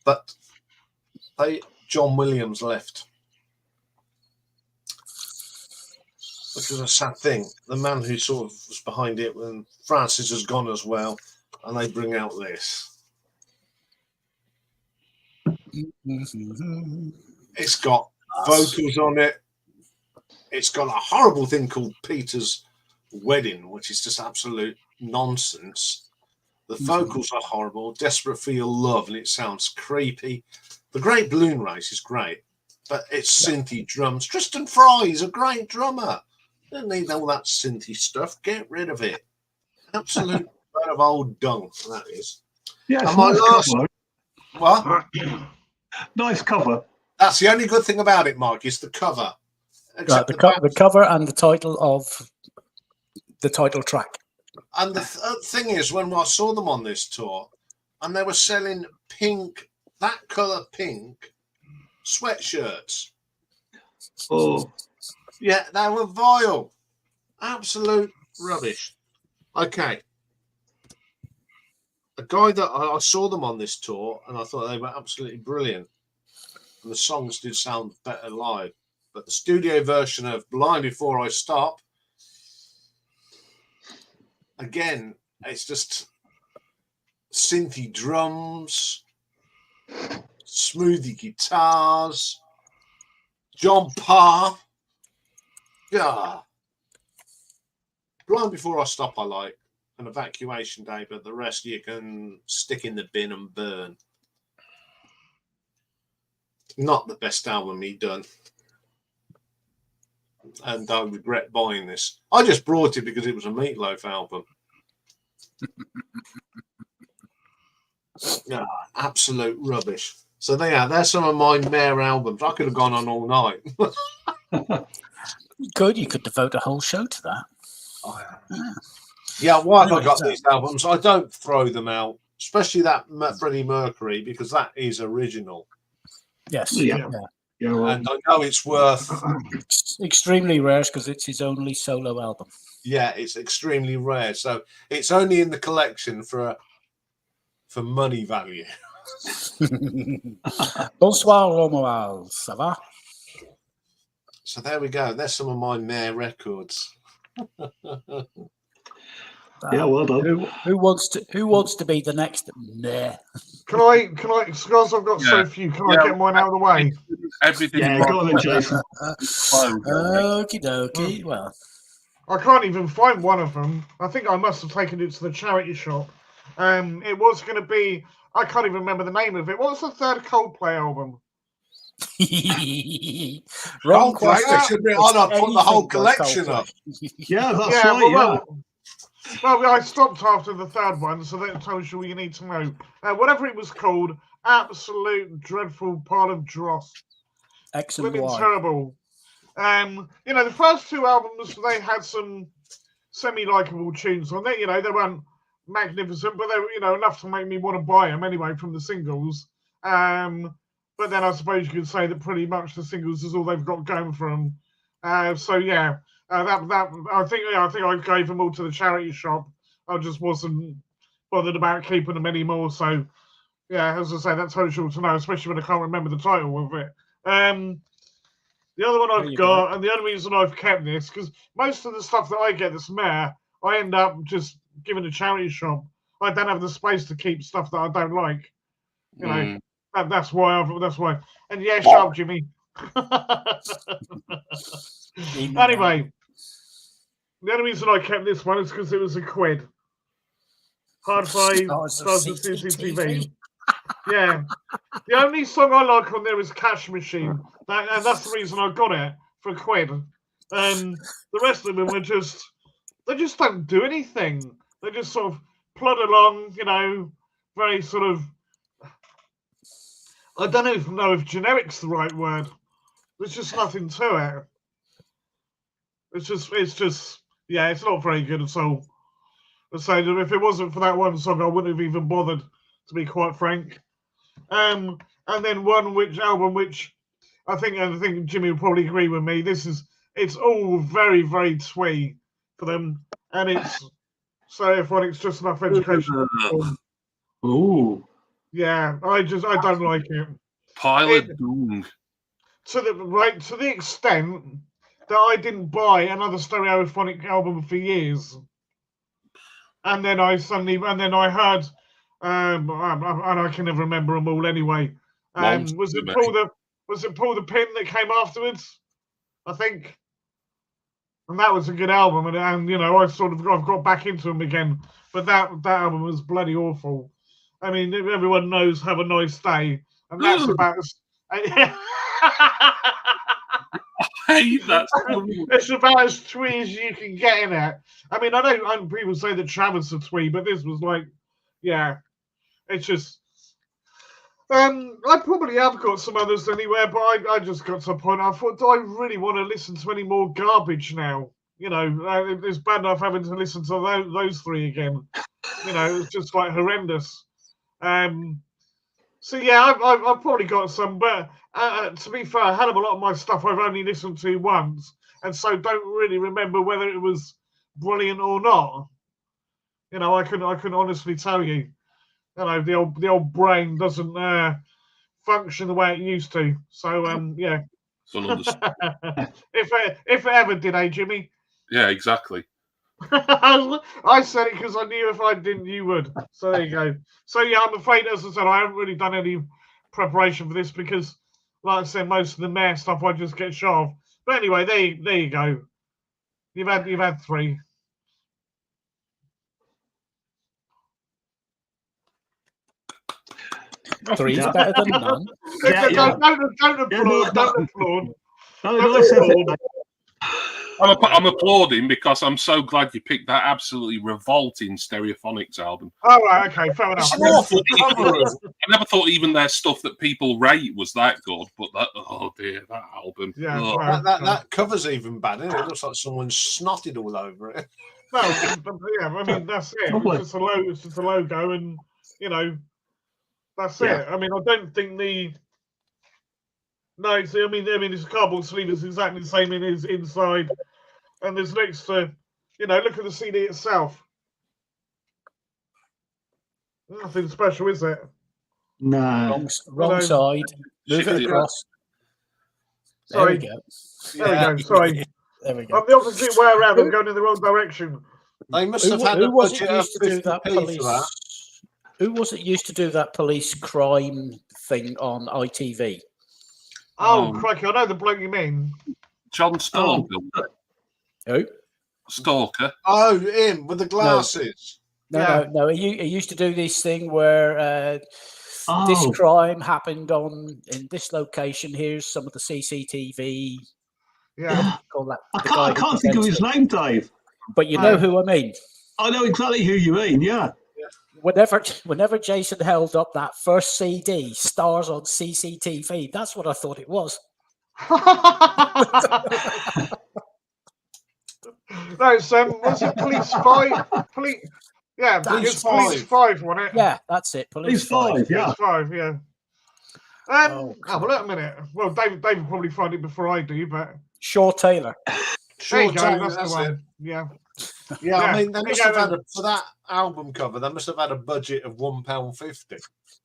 but John Williams left, which was a sad thing. The man who sort of was behind it when Francis has gone as well, and they bring out this. It's got vocals on it. It's got a horrible thing called Peter's Wedding, which is just absolute nonsense. The vocals are horrible. Desperate for Your Love, and it sounds creepy. The Great Balloon Race is great, but it's synthy drums. Tristan Fry is a great drummer. Don't need all that synthy stuff. Get rid of it. Absolute bit of old dung, that is. Yeah, it's And my nice last cover. what? Nice cover. That's the only good thing about it, Mark, is the cover. Right, the cover and the title of the title track. And the thing is, when I saw them on this tour, and they were selling pink, that colour pink sweatshirts. Oh, Yeah, they were vile. Absolute rubbish. Okay. a guy that I saw them on this tour, and I thought they were absolutely brilliant. And the songs did sound better live. But the studio version of Blind Before I Stop, again, it's just synthy drums, smoothie guitars, John Parr. Yeah. Blind Before I Stop, I like. An Evacuation Day, but the rest you can stick in the bin and burn. Not the best album he done. And I regret buying this. I just brought it because it was a Meatloaf album. Yeah, absolute rubbish. So there's some of my Mare albums. I could have gone on all night. You could devote a whole show to that. Yeah, why have I Anyway, got so- these albums? I don't throw them out, especially that Freddie Mercury, because that is original. Yes. Yeah. Well, And I know it's worth, It's extremely rare because it's his only solo album. yeah, it's extremely rare. So it's only in the collection for money value. Bonsoir, Romuald. Ça va? So there we go. There's some of my Mare records. yeah, well done. Who wants to be the next? Nah. Can I, because I've got so few, can I get mine out of the way? Everything. Yeah, go on then, Jason. Okie dokie. Well, I can't even find one of them. I think I must have taken it to the charity shop. It was going to be, I can't even remember the name of it. What was the third Coldplay album? wrong Christ, question. I should be on. I'd put the whole collection up. Yeah, that's Yeah, right. well, I stopped after the third one, so that tells you all you need to know. Whatever it was called, absolute dreadful pile of dross. Excellent. Living terrible. The first two albums, they had some semi-likable tunes on it. They weren't magnificent, but they were, enough to make me want to buy them anyway from the singles. But then I suppose you could say that pretty much the singles is all they've got going for them. So yeah, I think I gave them all to the charity shop. I just wasn't bothered about keeping them anymore. So yeah, as I say, that tells you all to know, especially when I can't remember the title of it. The other one I've got, and the only reason I've kept this, because most of the stuff that I get that's Mare, I end up just giving a charity shop. I don't have the space to keep stuff that I don't like. That's why. And yeah, shut up, Jimmy. Anyway, the only reason I kept this one is because it was £1. Hard Five, Stars of CCTV. Yeah. The only song I like on there is Cash Machine. And that's the reason I got it for £1. The rest of them are they just don't do anything. They just sort of plod along, very sort of, I don't even know if generic's the right word. There's just nothing to it. It's just, yeah, it's not very good at all. So if it wasn't for that one song, I wouldn't have even bothered, to be quite frank. And then one album which I think Jimmy will probably agree with me. It's all very, very twee for them, and it's just enough education. Ooh. Yeah, I don't like it. Pile of dung. To the extent that I didn't buy another Stereophonic album for years, and then I heard, and I can never remember them all anyway. Was it Pull the Pin that came afterwards? I think, and that was a good album, and I've got back into them again. But that album was bloody awful. I mean, everyone knows Have a Nice Day, and that's about as I hate that. it's about as twee as you can get in it. I mean, I know people say that Travis are twee, but this was like, yeah, it's just. I probably have got some others anywhere, but I just got to a point. I thought, do I really want to listen to any more garbage now? It's bad enough having to listen to those three again. It's just like horrendous. So yeah, I've probably got some, but to be fair, a hell of a lot of my stuff I've only listened to once, and so don't really remember whether it was brilliant or not. I can honestly tell you. the old brain doesn't function the way it used to. So yeah. if it ever did, Jimmy? Yeah, exactly. I said it because I knew if I didn't, you would. So there you go. So yeah, I'm afraid, as I said, I haven't really done any preparation for this because, like I said, most of the mayor stuff I just get shot of. But anyway, there you go. You've had 3. Three's better than none. Don't applaud. Don't applaud. No, I'm applauding because I'm so glad you picked that absolutely revolting Stereophonics album. Oh, right, okay, fair enough. I never thought even their stuff that people rate was that good, but oh dear, that album. Yeah, oh. That cover's even bad, isn't it? It looks like someone snotted all over it. Well, yeah, I mean that's it. It's just a logo, and that's it. I mean, I don't think the. No, I mean, it's a cardboard sleeve. It's exactly the same in his inside, and there's next to, look at the CD itself. Nothing special, is it? No. Wrong side. Move it across. Sorry. There we go. There we go. Sorry. There we go. I'm the opposite way around. I'm going in the wrong direction. They must have had a budget of 50p for that. Who was it used to do that police crime thing on ITV? Oh, crikey, I know the bloke you mean. John Stalker. Who? Stalker. Oh, him with the glasses. No. He used to do this thing where this crime happened in this location. Here's some of the CCTV. Yeah. I can't think of his name, Dave. But you know who I mean. I know exactly who you mean, yeah. Whenever Jason held up that first CD, Stars on CCTV, that's what I thought it was. No, was it Police 5? Yeah, it's Police 5, wasn't it? Yeah, that's it. Police 5. Yeah. Police 5, yeah. Well, wait a minute. Well, David will probably find it before I do, but Shaw Taylor. There you go. That's the one. Yeah. Yeah, I mean, they must have had for that album cover. They must have had a budget of £1.50.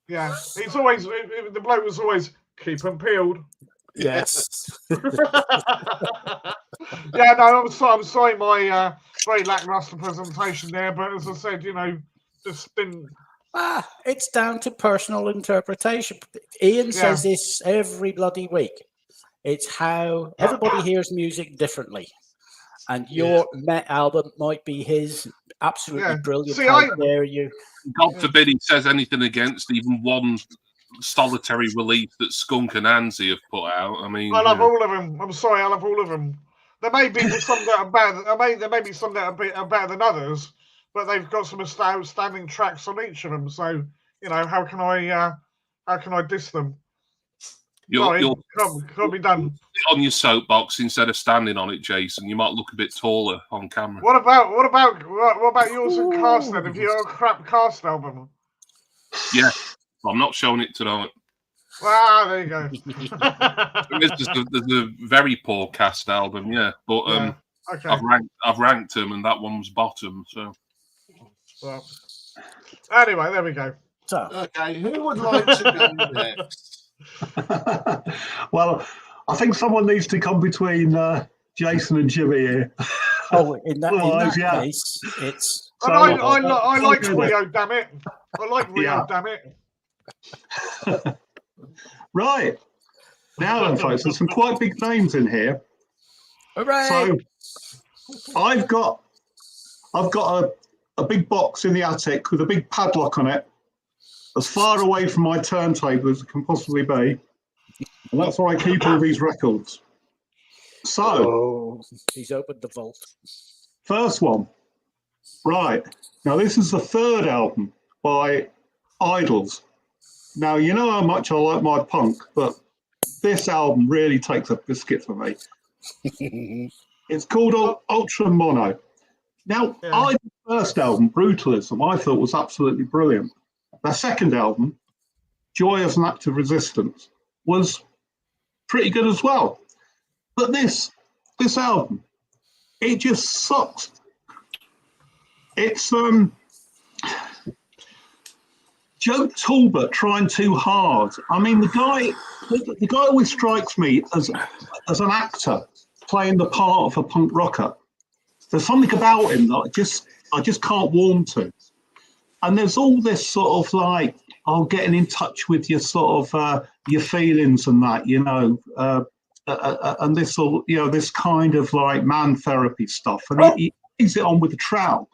Yeah, it's always the bloke was always keep them peeled. Yes. Yeah, no, I'm sorry, my very lackluster presentation there, but as I said, just didn't. It's down to personal interpretation. Iain says this every bloody week. It's how everybody hears music differently. And your Met album might be his absolutely brilliant. See, God forbid he says anything against even one solitary release that Skunk and Anzi have put out. I mean, I love all of them. I'm sorry, I love all of them. There may be some that are bad. There may be some that are better than others, but they've got some outstanding tracks on each of them. So how can I diss them? You'll can't be done. On your soapbox instead of standing on it, Jason. You might look a bit taller on camera. What about yours and Cast then? Have you got a crap Cast album? Yeah, I'm not showing it tonight. There you go. There's a very poor Cast album, but okay. I've ranked them, and that one was bottom. So, well, anyway, there we go. So, okay, who would like to go next? Well, I think someone needs to come between Jason and Jimmy here. Oh, in that case, it's. And I like Rio, damn it! I like Rio, damn it! Right now, then, folks, there's some quite big names in here. Hooray! So I've got a big box in the attic with a big padlock on it, as far away from my turntable as it can possibly be. And that's where I keep all these records. So, he's opened the vault. First one. Right. Now, this is the third album by Idols. Now, you know how much I like my punk, but this album really takes a biscuit for me. It's called Ultra Mono. Now, Idol's first album, Brutalism, I thought was absolutely brilliant. Their second album, Joy as an Act of Resistance, was pretty good as well. But this album, it just sucks. It's Joe Talbot trying too hard. I mean, the guy always strikes me as an actor playing the part of a punk rocker. There's something about him that I just can't warm to. And there's all this sort of like, getting in touch with your sort of your feelings and that, and this sort, this kind of like man therapy stuff. And he plays it on with the trowel.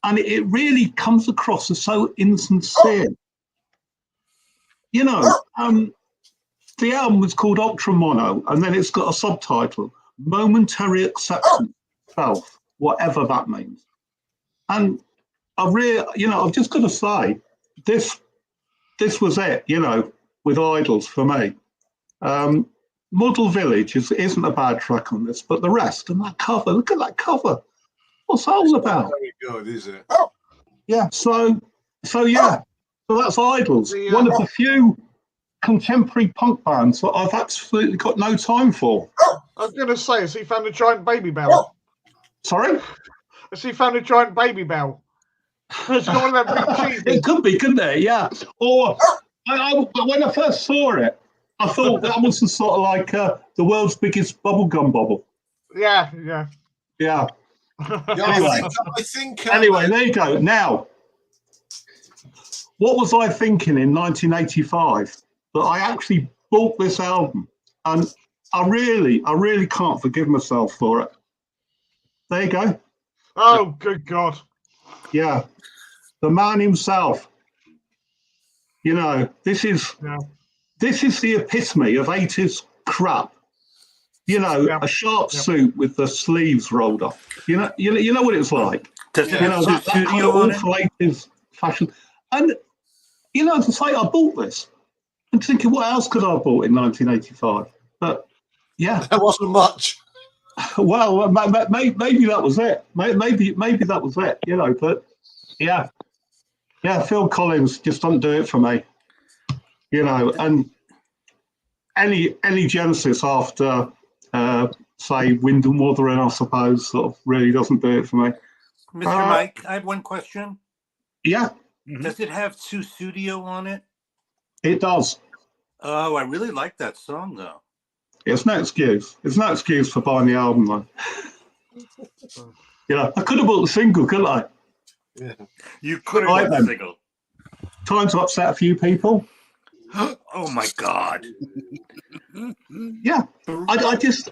And it really comes across as so insincere. The album was called Ultra Mono, and then it's got a subtitle, Momentary Acceptance of Self, whatever that means. And I've just got to say, this was it, with Idols for me. Model Village isn't a bad track on this, but the rest, and that cover, look at that cover. What's that all about? Very good, is it? Yeah, so that's Idols, one of the few contemporary punk bands that I've absolutely got no time for. I was going to say, has he found a giant baby bell? Sorry? Has he found a giant baby bell? It's got one of them big cheeses. It could be, couldn't it? Yeah. Or when I first saw it, I thought that was the sort of like the world's biggest bubblegum bobble. Yeah. Yeah. Anyway, I think anyway, there you go. Now, what was I thinking in 1985 that I actually bought this album, and I really can't forgive myself for it. There you go. Oh, good God. Yeah, the man himself. This is the epitome of 80s crap. A sharp suit with the sleeves rolled up. You know what it's like. Does it have some studio on it? Awful 80s fashion. And as I say, I bought this. I'm thinking, what else could I have bought in 1985? But yeah, there wasn't much. Well, maybe that was it. Maybe that was it. But yeah, Phil Collins just doesn't do it for me. And any Genesis after say Wind and Wuthering, I suppose, sort of really doesn't do it for me. Mr. Mike, I have one question. Yeah. Does it have Susudio on it? It does. Oh, I really like that song, though. It's no excuse. It's no excuse for buying the album, though. I could have bought the single, couldn't I? Yeah. You could have bought the single. Time to upset a few people. Oh my God. Yeah, I just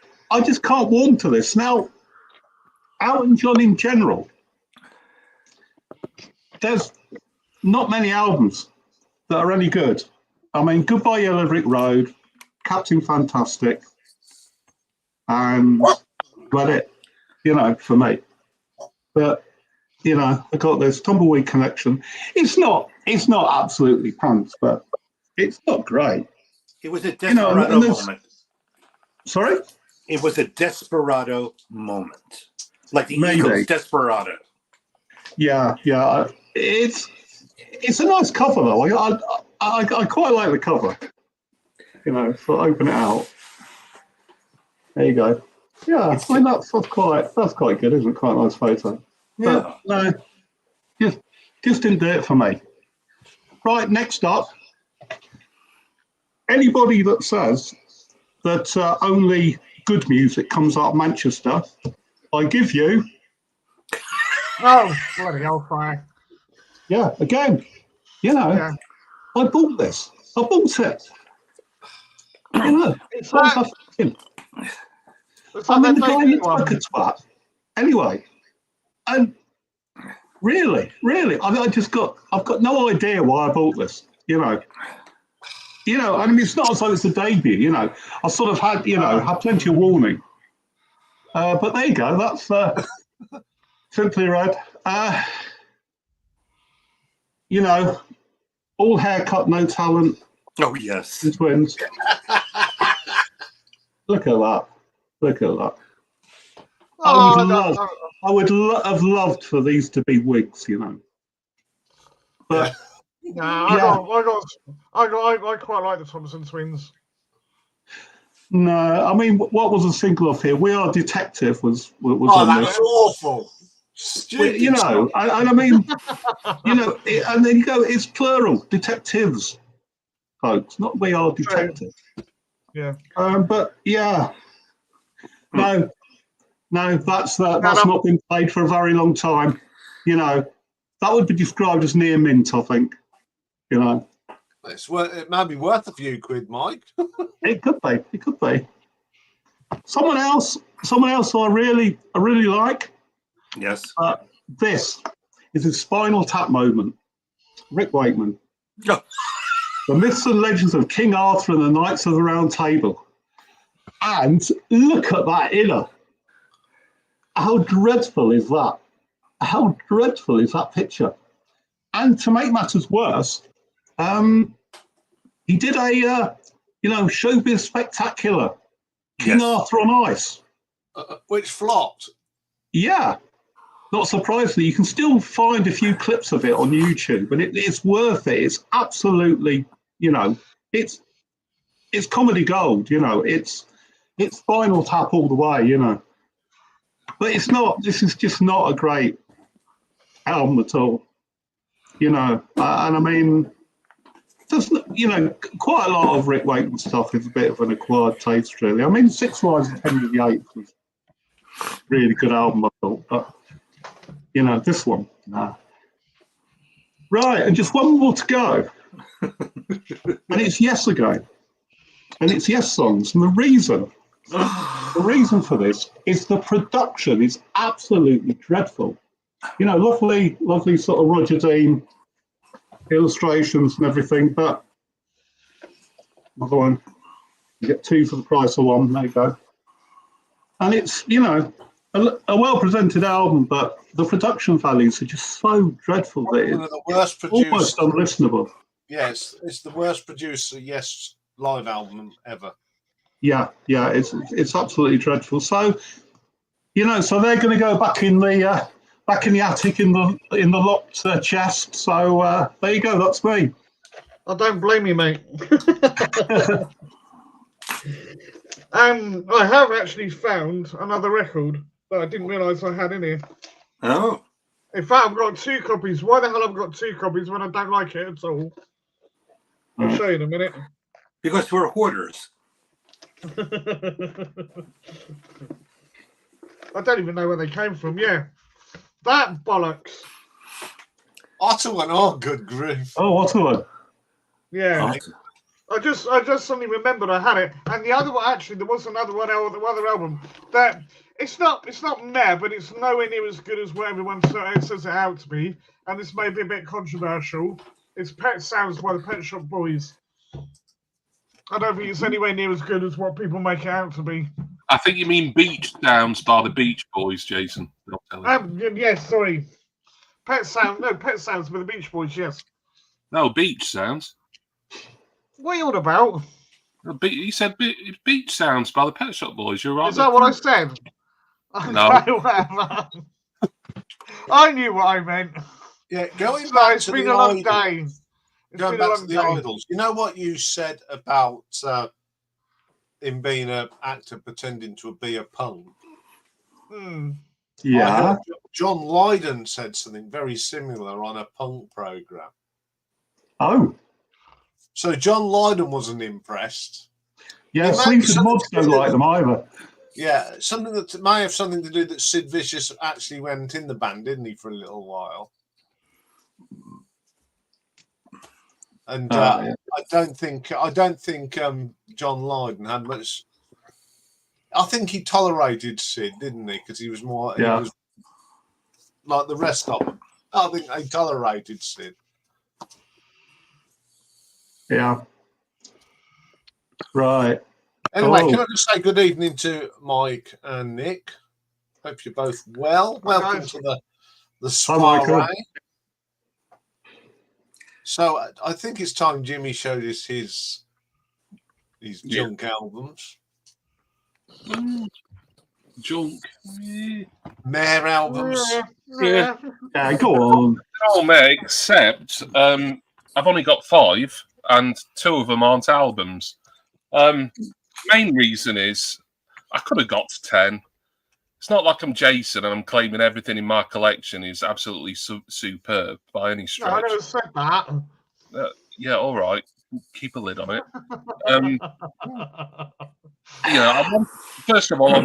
can't warm to this. Now, Elton John in general, there's not many albums that are any good. I mean, Goodbye Yellow Brick Road, Captain Fantastic, and about it, for me. But I got this Tumbleweed Connection. It's not absolutely pants, but it's not great. It was a desperado moment. Sorry? It was a desperado moment. Like the Maybe. Eagles' Desperado. Yeah. It's a nice cover, though. I quite like the cover. So open it out. There you go. Yeah, I mean, that's quite good, isn't it? Quite a nice photo. Yeah. But no, just didn't do it for me. Right, next up, anybody that says that only good music comes out of Manchester, I give you. Oh, bloody hellfire. Yeah, again, I bought this. I bought it. It's I mean, the guy looks like a twat. Anyway, and really, I've got no idea why I bought this. I mean, it's not as though it's a debut. I sort of had, had plenty of warning. But there you go. That's Simply Red. All haircut, no talent. Oh yes. The Twins. Look at that. I would have loved for these to be wigs, But I quite like the Thompson Twins. No, I mean, what was a single off here? We Are Detective was Oh, on that this. was awful. Stupid. you know, and I mean, you know, and then you go, it's plural, detectives, folks, not we are detectives. Yeah. But yeah, no, that's not been played for a very long time. You know, that would be described as near mint, I think. You know, It might be worth a few quid, Mike. it could be. It could be. Someone else I really like. Yes. This is his Spinal Tap moment. Rick Wakeman. Oh. The Myths and Legends of King Arthur and the Knights of the Round Table. And look at that inner. How dreadful is that? How dreadful is that picture? And to make matters worse, he did a showbiz spectacular, King Yes. Arthur on Ice. Which flopped. Yeah, not surprisingly, you can still find a few clips of it on YouTube, and it's worth it. It's absolutely, it's comedy gold. It's Spinal Tap all the way. But it's not. This is just not a great album at all. And I mean, there's quite a lot of Rick Wakeman stuff is a bit of an acquired taste, really. I mean, 6 Lives of Henry VIII was a really good album, I thought, but this one, nah. Right, and just one more to go, and it's Yes again, and it's Yes songs, and the reason for this is the production is absolutely dreadful. Lovely sort of Roger Dean illustrations and everything, but another one, you get 2 for the price of 1. There you go. And it's a well-presented album, but the production values are just so dreadful that One of the worst it's almost unlistenable. Yes, it's the worst producer Yes live album ever. Yeah, it's absolutely dreadful. So so they're going to go back in the attic in the locked chest. So there you go. That's me. I don't blame you, mate. I have actually found another record that I didn't realise I had in here. Oh. In fact, I've got 2 copies. Why the hell I've got 2 copies when I don't like it at all? I'll show you in a minute. Because we're hoarders. I don't even know where they came from. Yeah, that bollocks. Ottawa, oh, good grief. Oh, what's the one? Yeah. Oh. I just suddenly remembered I had it, and the other one actually there was another one, the other album that it's not meh, but it's nowhere near as good as what everyone says it out to be, and this may be a bit controversial. It's Pet Sounds by the Pet Shop Boys. I don't think it's anywhere near as good as what people make it out to be. I think you mean Beach Sounds by the Beach Boys, Jason. Yes, sorry. Pet Sounds by the Beach Boys. Yes. No, Beach Sounds. What are you on about? You said Beach Sounds by the Pet Shop Boys. You're right. Is that what I said? No. Okay, whatever. I knew what I meant. Yeah, going back It's to been the a long Idols. day. Going back to the Idols. You know what you said about him being an actor pretending to be a punk? Yeah. I heard John Lydon said something very similar on a punk program. Oh. So John Lydon wasn't impressed. Yeah, It might Sleaford be something Mods to don't do like them either. Yeah, something that may have something to do that Sid Vicious actually went in the band, didn't he, for a little while? And Yeah. I don't think John Lydon had much. I think he tolerated Sid, didn't he? Because he was more. Yeah. He was like the rest of them. I think they tolerated Sid. Yeah. Right. Anyway, Oh. can I just say good evening to Mike and Nick? Hope you're both well. Welcome to the soiree. So I think it's time Jimmy showed us his junk albums. Junk. Mare albums. Yeah. Yeah, go on. Oh, mate, except I've only got 5, and 2 of them aren't albums. Main reason is I could have got to 10. it's not like I'm Jason and I'm claiming everything in my collection is absolutely superb by any No, I stretch. never said that. Yeah, all right. Keep a lid on it. First of all, I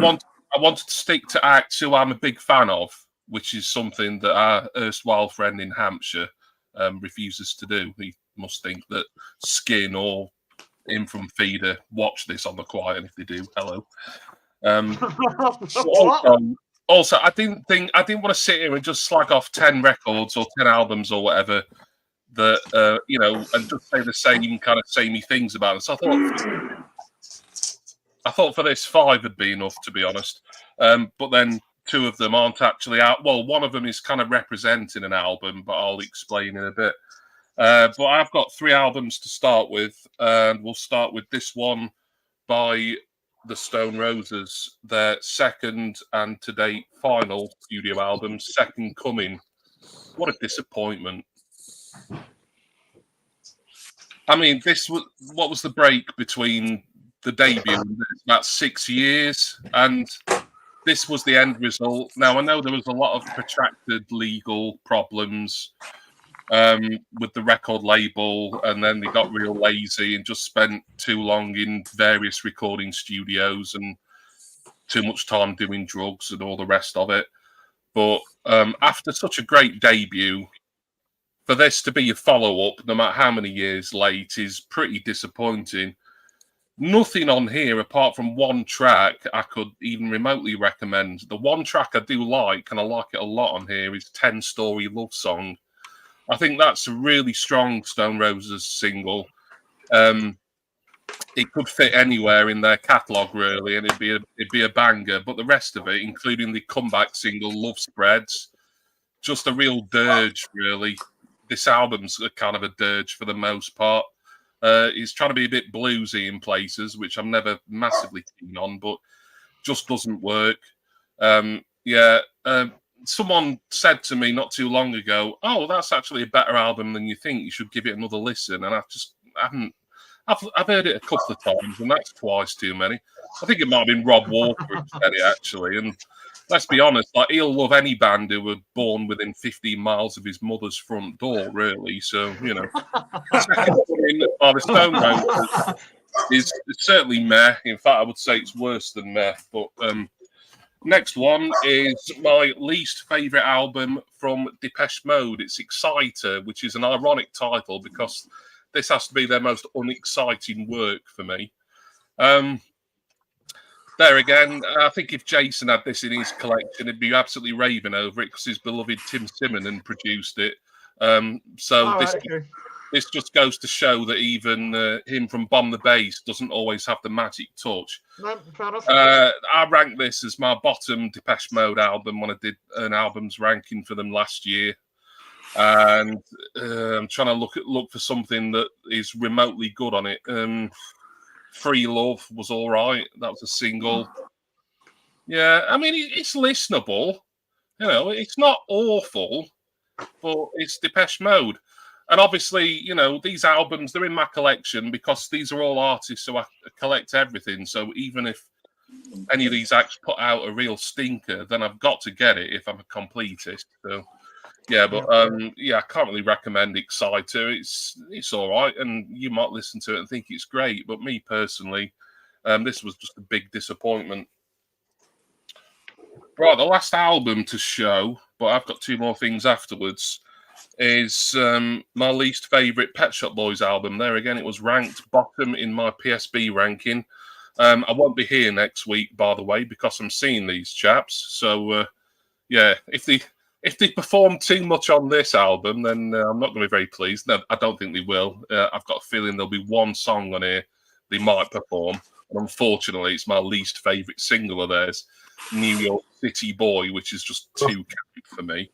wanted to stick to acts who I'm a big fan of, which is something that our erstwhile friend in Hampshire refuses to do. He must think that Skin or him from Feeder watch this on the quiet, and if they do, hello. Also, I didn't want to sit here and just slag off 10 records or 10 albums or whatever that and just say the same kind of samey things about it. So I thought for this 5 would be enough, to be honest. But then 2 of them aren't actually out. Well, one of them is kind of representing an album, but I'll explain in a bit. But I've got 3 albums to start with, and we'll start with this one by the Stone Roses, their second and to date final studio album, Second Coming. What a disappointment. I mean, what was the break between the debut and this? About 6 years, and this was the end result. Now, I know there was a lot of protracted legal problems with the record label, and then they got real lazy and just spent too long in various recording studios and too much time doing drugs and all the rest of it. But after such a great debut, for this to be a follow-up, no matter how many years late, is pretty disappointing. Nothing on here apart from one track I could even remotely recommend. The one track I do like, and I like it a lot on here, is 10-Story Love Song. I think that's a really strong Stone Roses single. It could fit anywhere in their catalogue, really, and it'd be a banger. But the rest of it, including the comeback single Love Spreads, just a real dirge, really. This album's a kind of a dirge for the most part. He's trying to be a bit bluesy in places, which I'm never massively keen on, but just doesn't work. Someone said to me not too long ago, "Oh, that's actually a better album than you think. You should give it another listen." And I've heard it a couple of times, and that's twice too many. I think it might have been Rob Walker who said it, actually. And let's be honest, like, he'll love any band who were born within 15 miles of his mother's front door, really. So, Second Coming by the Stone Roses is certainly meh. In fact, I would say it's worse than meh. But next one is my least favourite album from Depeche Mode. It's Exciter, which is an ironic title because this has to be their most unexciting work for me. There again, I think if Jason had this in his collection, he'd be absolutely raving over it because his beloved Tim Simon produced it. This just goes to show that even him from Bomb the Bass doesn't always have the magic touch. No, fair enough. I ranked this as my bottom Depeche Mode album when I did an albums ranking for them last year. And I'm trying to look for something that is remotely good on it. Free Love was all right. That was a single. Yeah, I mean, it's listenable. It's not awful, but it's Depeche Mode. And obviously, these albums, they're in my collection because these are all artists who I collect everything. So even if any of these acts put out a real stinker, then I've got to get it if I'm a completist. So, yeah, but I can't really recommend Exciter. It's all right, and you might listen to it and think it's great. But me personally, this was just a big disappointment. Right, the last album to show, but I've got 2 more things afterwards, is my least favourite Pet Shop Boys album. There again, it was ranked bottom in my PSB ranking. I won't be here next week, by the way, because I'm seeing these chaps. So, if they perform too much on this album, then I'm not going to be very pleased. No, I don't think they will. I've got a feeling there'll be one song on here they might perform. And unfortunately, it's my least favourite single of theirs, New York City Boy, which is just too catchy for me.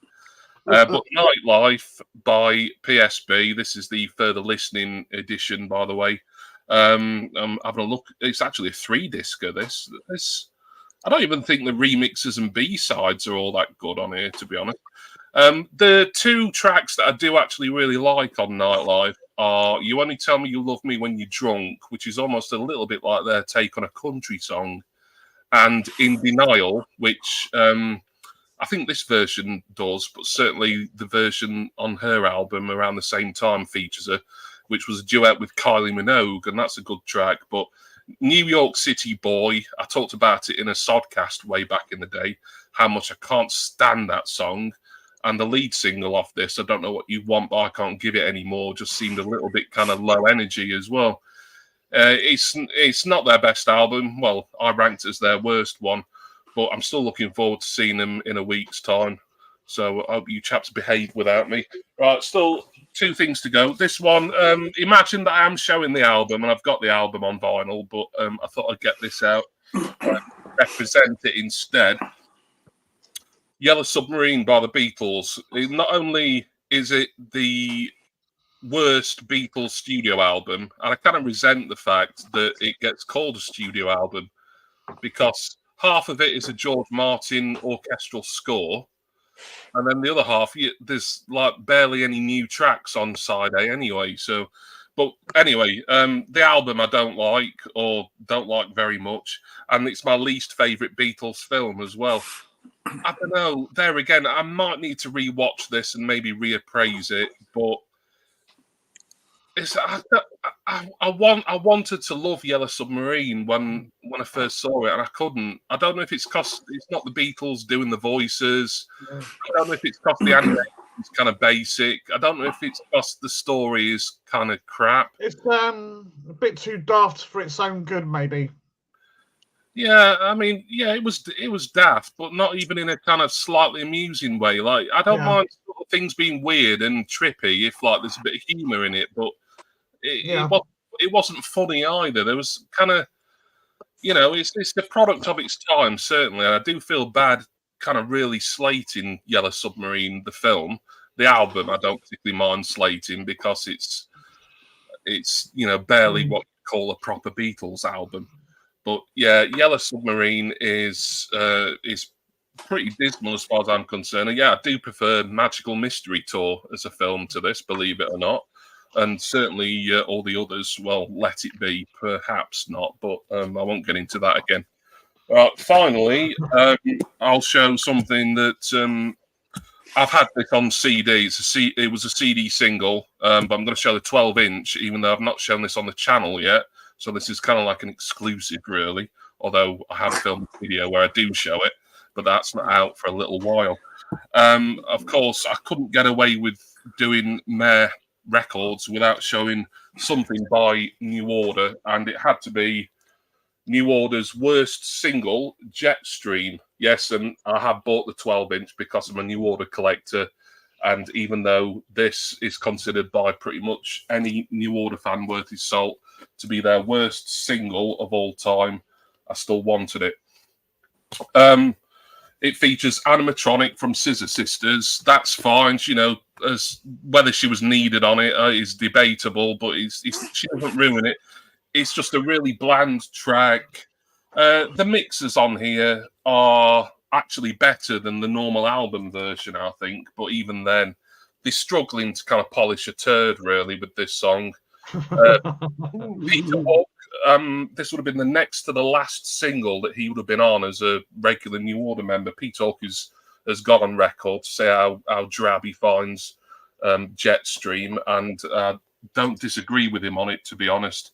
But Nightlife by PSB, this is the further listening edition, by the way. I'm having a look. It's actually a 3-discer, this. I don't even think the remixes and B-sides are all that good on here, to be honest. The 2 tracks that I do actually really like on Nightlife are You Only Tell Me You Love Me When You're Drunk, which is almost a little bit like their take on a country song, and In Denial, which I think this version does, but certainly the version on her album around the same time features her, which was a duet with Kylie Minogue, and that's a good track. But New York City Boy, I talked about it in a Sodcast way back in the day, how much I can't stand that song. And the lead single off this, I don't know what you want, but I can't give it anymore, just seemed a little bit kind of low energy as well. It's not their best album. Well, I ranked it as their worst one, but I'm still looking forward to seeing them in a week's time. So I hope you chaps behave without me. Right, still 2 things to go. This one, imagine that I am showing the album, and I've got the album on vinyl, but I thought I'd get this out, represent it instead. Yellow Submarine by the Beatles. Not only is it the worst Beatles studio album, and I kind of resent the fact that it gets called a studio album, because half of it is a George Martin orchestral score, and then the other half, there's like barely any new tracks on side A anyway. So, but anyway, the album I don't like very much, and it's my least favourite Beatles film as well. I don't know. There again, I might need to rewatch this and maybe reappraise it, but I wanted to love Yellow Submarine when I first saw it, and I couldn't. I don't know if it's because it's not the Beatles doing the voices. I don't know if it's because the animation is kind of basic. I don't know if it's because the story is kind of crap. It's a bit too daft for its own good, maybe. Yeah, I mean, yeah, it was daft, but not even in a kind of slightly amusing way. Like, I don't mind sort of things being weird and trippy if like there's a bit of humour in it, but it wasn't funny either. There was kind of, it's the product of its time, certainly. And I do feel bad kind of really slating Yellow Submarine, the film. The album, I don't particularly mind slating because it's barely what you call a proper Beatles album. But yeah, Yellow Submarine is pretty dismal as far as I'm concerned. And yeah, I do prefer Magical Mystery Tour as a film to this, believe it or not. And certainly all the others, well, Let It Be, perhaps not, but I won't get into that again. Finally, I'll show something that I've had this on CD. It was a CD single, but I'm going to show the 12-inch, even though I've not shown this on the channel yet. So this is kind of like an exclusive, really, although I have filmed a video where I do show it, but that's not out for a little while. Of course, I couldn't get away with doing Mare Records without showing something by New Order, and it had to be New Order's worst single, Jetstream. Yes, and I have bought the 12-inch because I'm a New Order collector, and even though this is considered by pretty much any New Order fan worth his salt to be their worst single of all time, I still wanted it. It features animatronic from Scissor Sisters. That's fine, as whether she was needed on it is debatable, but she doesn't ruin it. It's just a really bland track. The mixes on here are actually better than the normal album version, I think, but even then, they're struggling to kind of polish a turd, really, with this song. Peter Hook, this would have been the next to the last single that he would have been on as a regular New Order member. Peter Hook has got on record to say how drab he finds Jetstream, and don't disagree with him on it, to be honest.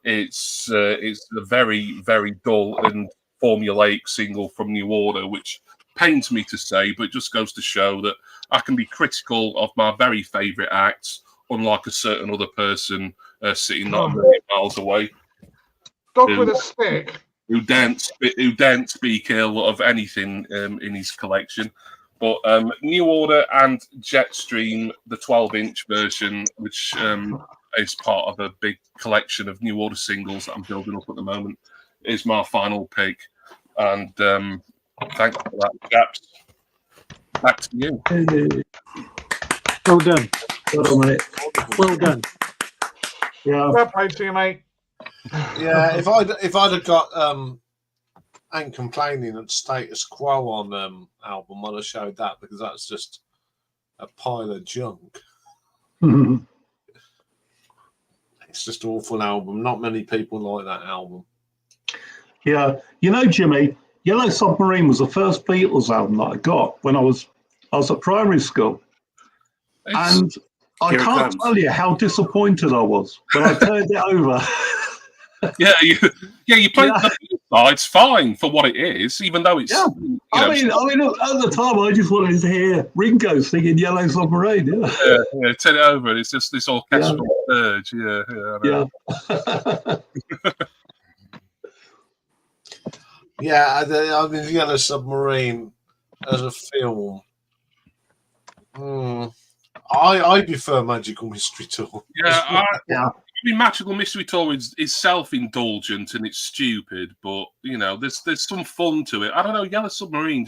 It's a very, very dull and formulaic single from New Order, which pains me to say, but it just goes to show that I can be critical of my very favourite acts, unlike a certain other person sitting not a million miles away. Dog with a stick. Who daren't speak ill of anything in his collection. But New Order and Jetstream, the 12-inch version, which is part of a big collection of New Order singles that I'm building up at the moment, is my final pick. And thanks for that, chaps. Back to you. Well done. Well done, mate. Well done. Yeah. Fair play to you, mate. Yeah, if I'd have got Ain't Complaining and Status Quo on album, I'd have showed that, because that's just a pile of junk. It's just an awful album. Not many people like that album. Yeah, you know, Jimmy, Yellow Submarine was the first Beatles album that I got when I was at primary school, It's, and I Here it can't comes. tell you how disappointed I was when I turned it over. yeah, you play Yeah. the side's fine for what it is, even though it's Yeah. I mean, at the time, I just wanted to hear Ringo singing Yellow Submarine. Yeah, turn it over and it's just this orchestral surge. Yeah, I know. Yeah. I mean, Yellow Submarine as a film. I prefer Magical Mystery Tour. Yeah, Yeah. I mean, Magical Mystery Tour is self-indulgent and it's stupid, but there's some fun to it. I don't know, Yellow Submarine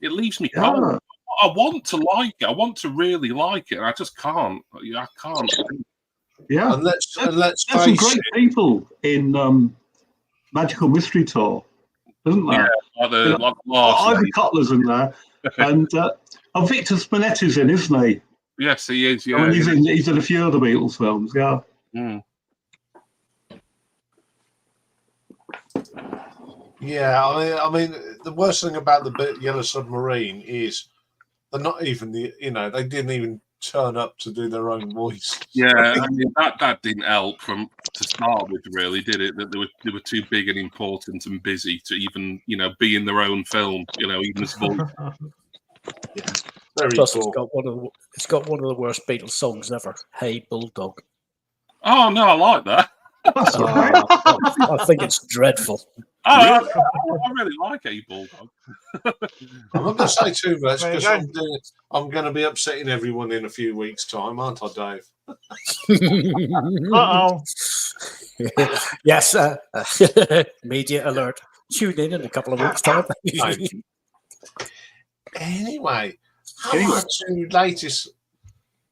it leaves me cold. I want to like it. I want to really like it. And I just can't. I can't. Yeah. And let's There's some face great it. people in Magical Mystery Tour, isn't there? Yeah, like Lars. Ivy Cutler's in there, and Victor Spinetti's in, isn't he? Yes, he is. I Yeah, mean, he's in a few other Beatles films. Yeah. Mm. Yeah, I mean, the worst thing about the Yellow Submarine is they're not even they didn't even turn up to do their own voice. Yeah, I mean that didn't help to start with, really, did it? That they were too big and important and busy to even be in their own film. Even as voice. Very Plus, cool. it's got one of the worst Beatles songs ever. Hey Bulldog. Oh no, I like that. I think it's dreadful. I really like A Bulldog. I'm not going to say too much There you because I'm going to be upsetting everyone in a few weeks' time, aren't I, Dave? Uh-oh. Yes, media alert. Tune in a couple of weeks' time. Anyway, our two latest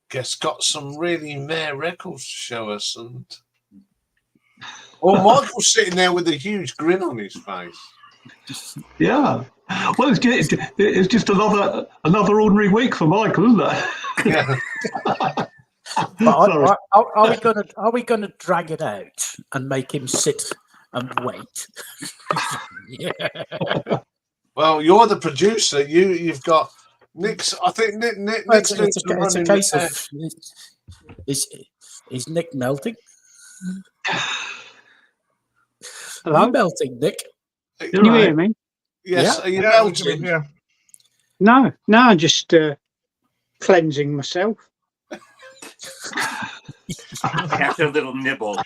guests got some really meh records to show us, and Michael's sitting there with a huge grin on his face. Yeah. Well, it's just another ordinary week for Michael, isn't it? Yeah. But are we gonna drag it out and make him sit and wait? Yeah. Well, you're the producer. You've got Nick's. I think Nick's doing some It's a running case there. of is Nick melting? Are you melting, Nick? Can you hear me? Yes. Yeah. Are you Yeah, melting? yeah. No, I'm just cleansing myself. After a little nibble.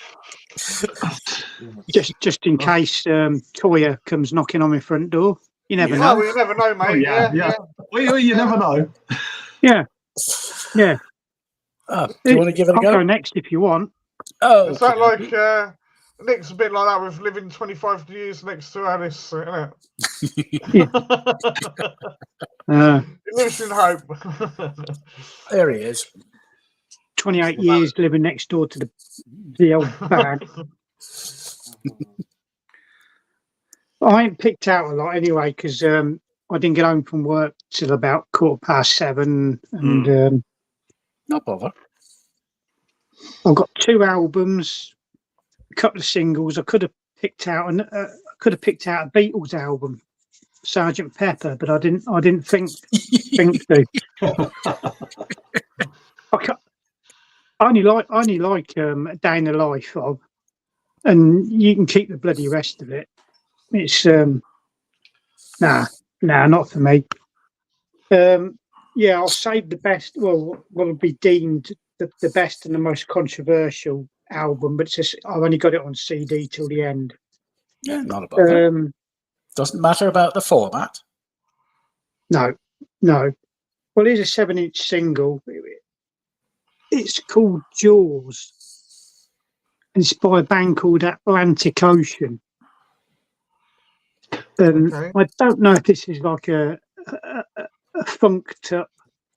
Just in case Toya comes knocking on my front door. You never No, know. you never know, mate. Oh, yeah. Well, you never know. Yeah. Do you want to give it a I'll go go? next if you want. Oh, Is that like Nick's a bit like that with living 25 years next to Alice, isn't it? He lives in hope. there he is. 28 years living next door to the old bag. I ain't picked out a lot anyway because I didn't get home from work till about 7:15, and No bother. I've got 2 albums, a couple of singles. I could have picked out a Beatles album, Sgt. Pepper, but I didn't think to. I only like A Day in the Life of, and you can keep the bloody rest of it. It's not for me. I'll save the best. Well, what'll be deemed the best and the most controversial album, but I've only got it on CD till the end. Yeah, not a bother. Doesn't matter about the format. No. Well, here's a 7-inch single. It's called Jaws. And it's by a band called Atlantic Ocean. Okay. I don't know if this is like a funked up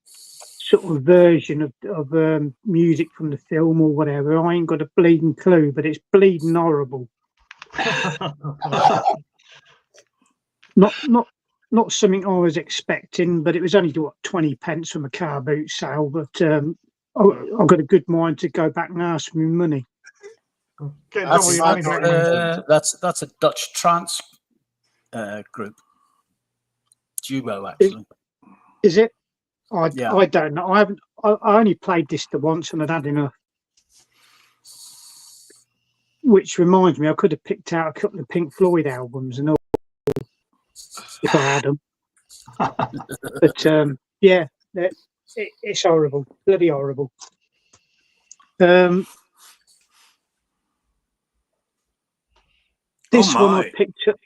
sort of version of music from the film or whatever. I ain't got a bleeding clue, but it's bleeding horrible. Not something I was expecting, but it was only 20 pence from a car boot sale. But I've got a good mind to go back and ask me money. Get That's double your right, money back, mate. That's a Dutch trance group duo, actually. Is it? Yeah. I don't know. I haven't. I only played this the once and I'd had enough. Which reminds me, I could have picked out a couple of Pink Floyd albums and all if I had them. But yeah, it's horrible, bloody horrible. This one I my. picked up.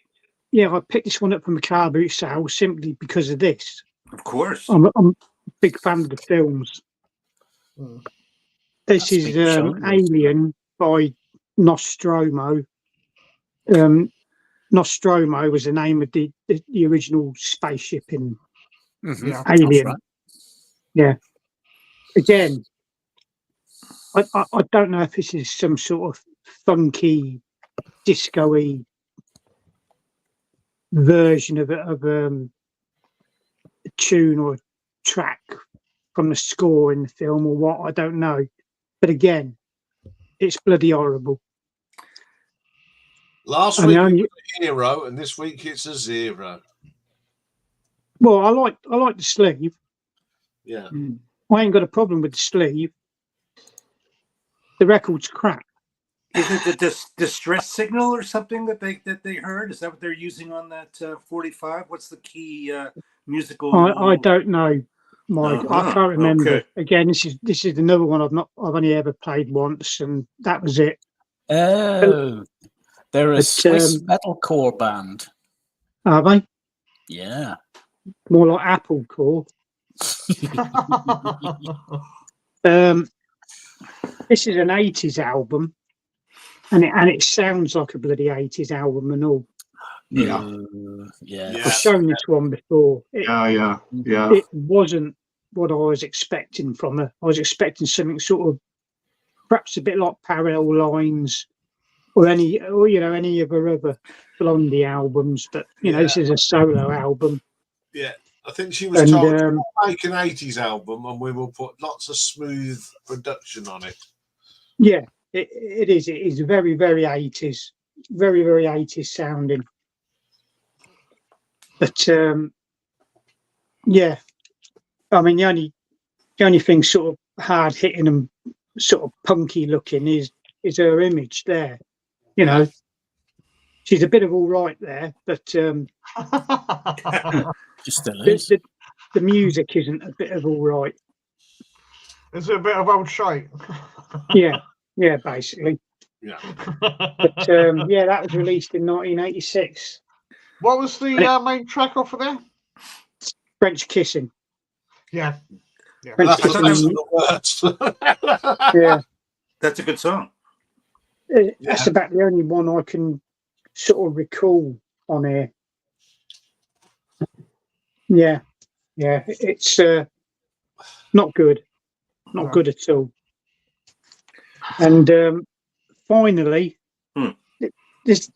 Yeah, I picked this one up from a car boot sale simply because of this. Of course. I'm a big fan of the films. This That's is been shown, Alien by Nostromo. Nostromo was the name of the original spaceship in Yeah. Alien. right. Yeah. Again, I don't know if this is some sort of funky, disco-y version of a tune or a track from the score in the film or what, I don't know. But again, it's bloody horrible. Last And week the it only- was a hero, and this week it's a 0. Well, I like the sleeve. Yeah. I ain't got a problem with the sleeve. The record's crap. Is it the distress signal or something that they heard? Is that what they're using on that 45? What's the key musical? I don't know, Mike. I Uh-huh. can't remember. Okay. Again, this is another one I've only ever played once, and that was it. Oh, they're a But, Swiss metalcore band. Are they? Yeah. More like Apple Core. This is an 80s album, and it sounds like a bloody 80s album and all. Yeah. Yeah. Yeah. I've shown this one before. Yeah. It wasn't what I was expecting from her. I was expecting something sort of perhaps a bit like Parallel Lines or any of her other Blondie albums, but you know, this is a solo album. Yeah. I think she was And told to make an 80s album and we will put lots of smooth production on it. yeah, it is. It is very, very 80s, very, very 80s sounding. But yeah, I mean, the only thing sort of hard hitting and sort of punky looking is her image there. You know, she's a bit of all right there, but She still is. the music isn't a bit of all right. It's a bit of old shite. Yeah, basically. Yeah. But yeah, that was released in 1986. What was the main track off of there? French Kissing. Yeah. French That's Kissing. the worst. Yeah. That's a good song. That's about the only one I can sort of recall on here. Yeah, it's not good, not good at all. And finally, this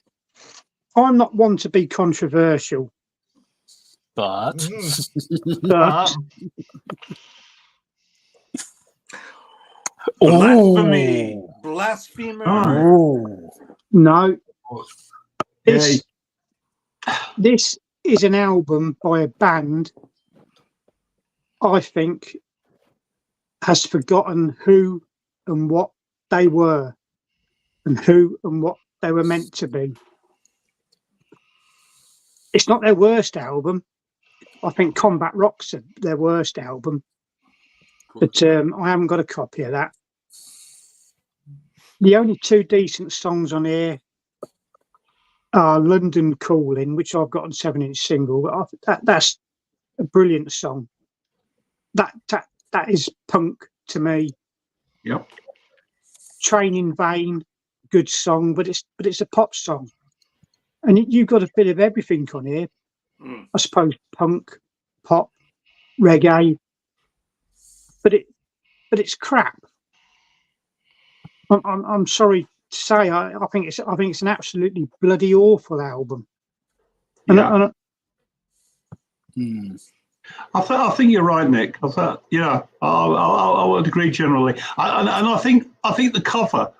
I'm not one to be controversial, But but Blasphemy. Blasphemer. Oh. no, Yeah. this is an album by a band I think has forgotten who and what they were and who and what they were meant to be. It's not their worst album. I think Combat Rock's their worst album. But I haven't got a copy of that. The only two decent songs on here are London Calling, which I've got on 7-inch single. That's a brilliant song. That is punk to me. Yep. Train in Vain, good song, but it's a pop song. And you've got a bit of everything on here. I suppose punk, pop, reggae, but it's crap. I'm sorry to say, I think it's an absolutely bloody awful album. And Yeah. Hmm. I think you're right, Nick. I would agree generally. And I think the cover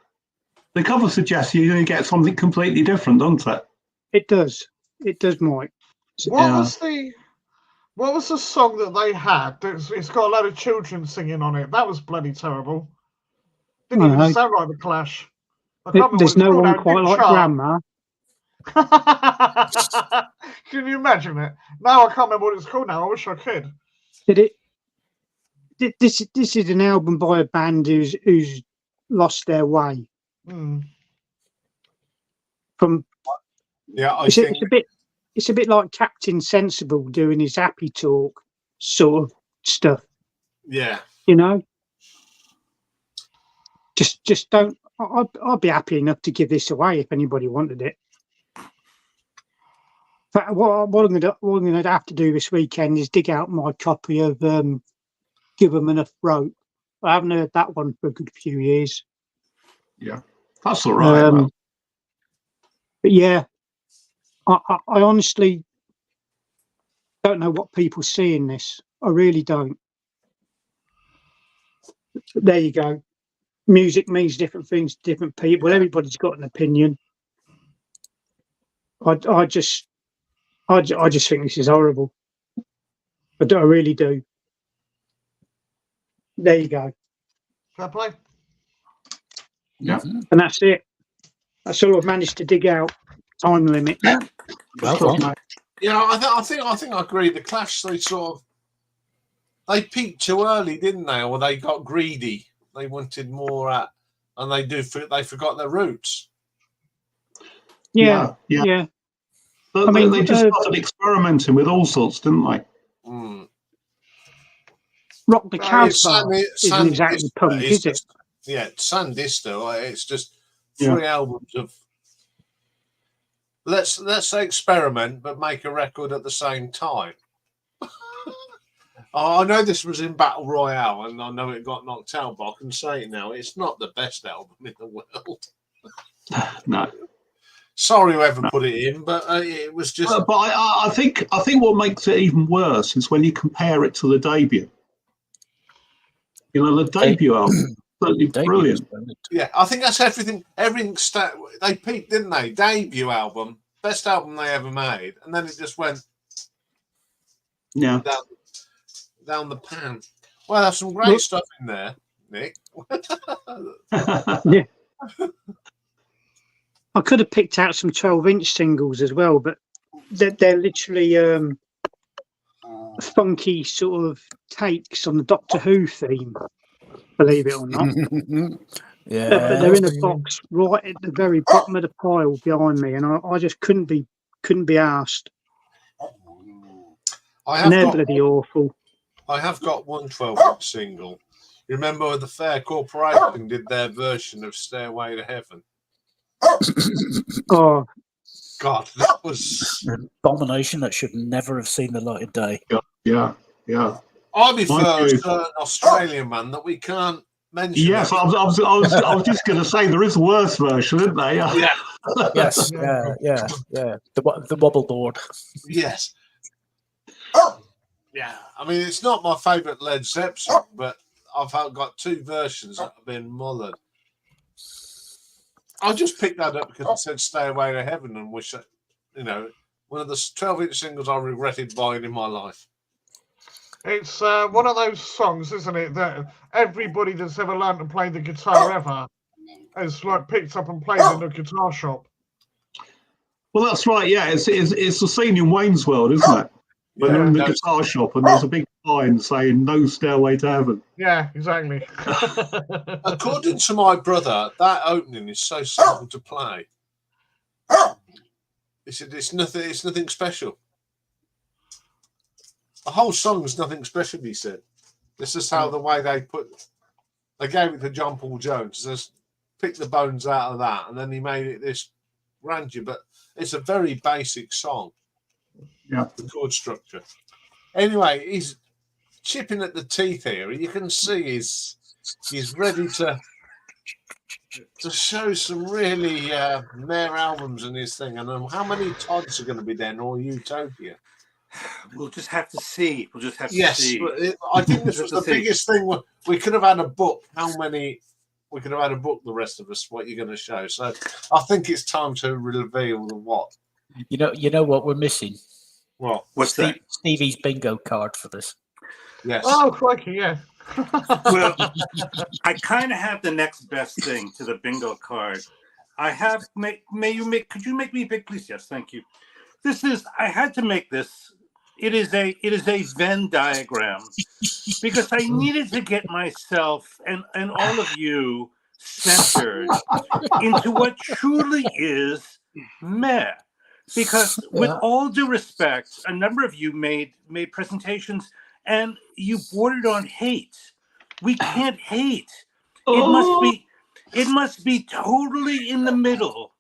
The cover suggests you're going to get something completely different, doesn't it? It does. It does, Mike. What was the song that they had? It's got a load of children singing on it. That was bloody terrible. Didn't even sound like the Clash. I can't remember There's what it's no called one now. It quite didn't like chart. Grandma. Can you imagine it? Now I can't remember what it's called now. I wish I could. Did it? This is an album by a band who's lost their way. From it's a bit like Captain Sensible doing his Happy Talk sort of stuff. Yeah. You know, just don't. I'd be happy enough to give this away if anybody wanted it. But what I'm going to have to do this weekend is dig out my copy of Give 'Em Enough Rope. I haven't heard that one for a good few years. Yeah, that's all right. But yeah, I honestly don't know what people see in this. I really don't. But there you go. Music means different things to different people. Yeah. Everybody's got an opinion. I just think this is horrible. I really do. There you go. Fair play. Yeah. And that's it. That's all I've managed to dig out. Time limit. Well done. Yeah, I think I agree. The Clash, they peaked too early, didn't they? Or they got greedy. They wanted more and they forgot their roots. Yeah. They mean, they just started experimenting with all sorts, didn't they? Rock the Casbah isn't exactly punk, is it? Yeah, Sandisto. It's just 3 albums of let's experiment, but make a record at the same time. I know this was in Battle Royale, and I know it got knocked out, but I can say it now. It's not the best album in the world. No. Sorry whoever put it in, but it was just. But I think what makes it even worse is when you compare it to the debut. You know, the debut album, absolutely brilliant. Yeah, I think that's everything. They peaked, didn't they? Debut album, best album they ever made, and then it just went. Yeah. Down the pan. Well, there's some great stuff in there, Nick. Yeah. I could have picked out some 12-inch singles as well, but they're literally funky sort of takes on the Doctor Who theme, believe it or not. Yeah. But they're in a box right at the very bottom of the pile behind me, and I just couldn't be asked. And they're bloody awful. I have got one 12-inch single. You remember when the Fair Corporation did their version of Stairway to Heaven? Oh God, that was an abomination that should never have seen the light of day. Yeah. I prefer a certain Australian man that we can't mention. Yes, I was just going to say there is a worse version, isn't there? Yeah. Yes. Yeah. The wobble board. Yes. Yeah. I mean, it's not my favourite Led Zeppelin song, but I've got 2 versions that have been mullered. I just picked that up because it said "Stay Away to Heaven" and wish that, one of the 12-inch singles I regretted buying in my life. It's one of those songs, isn't it, that everybody that's ever learned to play the guitar ever has picked up and played in the guitar shop. Well, that's right. Yeah, it's the scene in Wayne's World, isn't it? When they're in the guitar shop and there's a big sign saying "No Stairway to Heaven." Yeah, exactly. According to my brother, that opening is so simple to play. He said it's nothing special. The whole song is nothing special, he said. This is how the way they gave it to John Paul Jones. Just picked the bones out of that, and then he made it this grandeur. But it's a very basic song. Yeah. The chord structure. Anyway, he's chipping at the teeth here. You can see he's ready to show some really rare albums in his thing. And how many Todds are going to be there, or Utopia? We'll just have to see. We'll just have to yes, see. I think this was the biggest thing. We could have had a book. How many we could have had a book, the rest of us, what you're going to show. So I think it's time to reveal the what. You know what we're missing? What? What's that? Stevie's bingo card for this. Yes. Oh, crikey, yeah. Well, I kind of have the next best thing to the bingo card. I have. Could you make me big, please? Yes, thank you. I had to make this. It is a Venn diagram because I needed to get myself and all of you centered into what truly is meh. Because with all due respect, a number of you made presentations and you bordered on hate. We can't hate. It must be totally in the middle.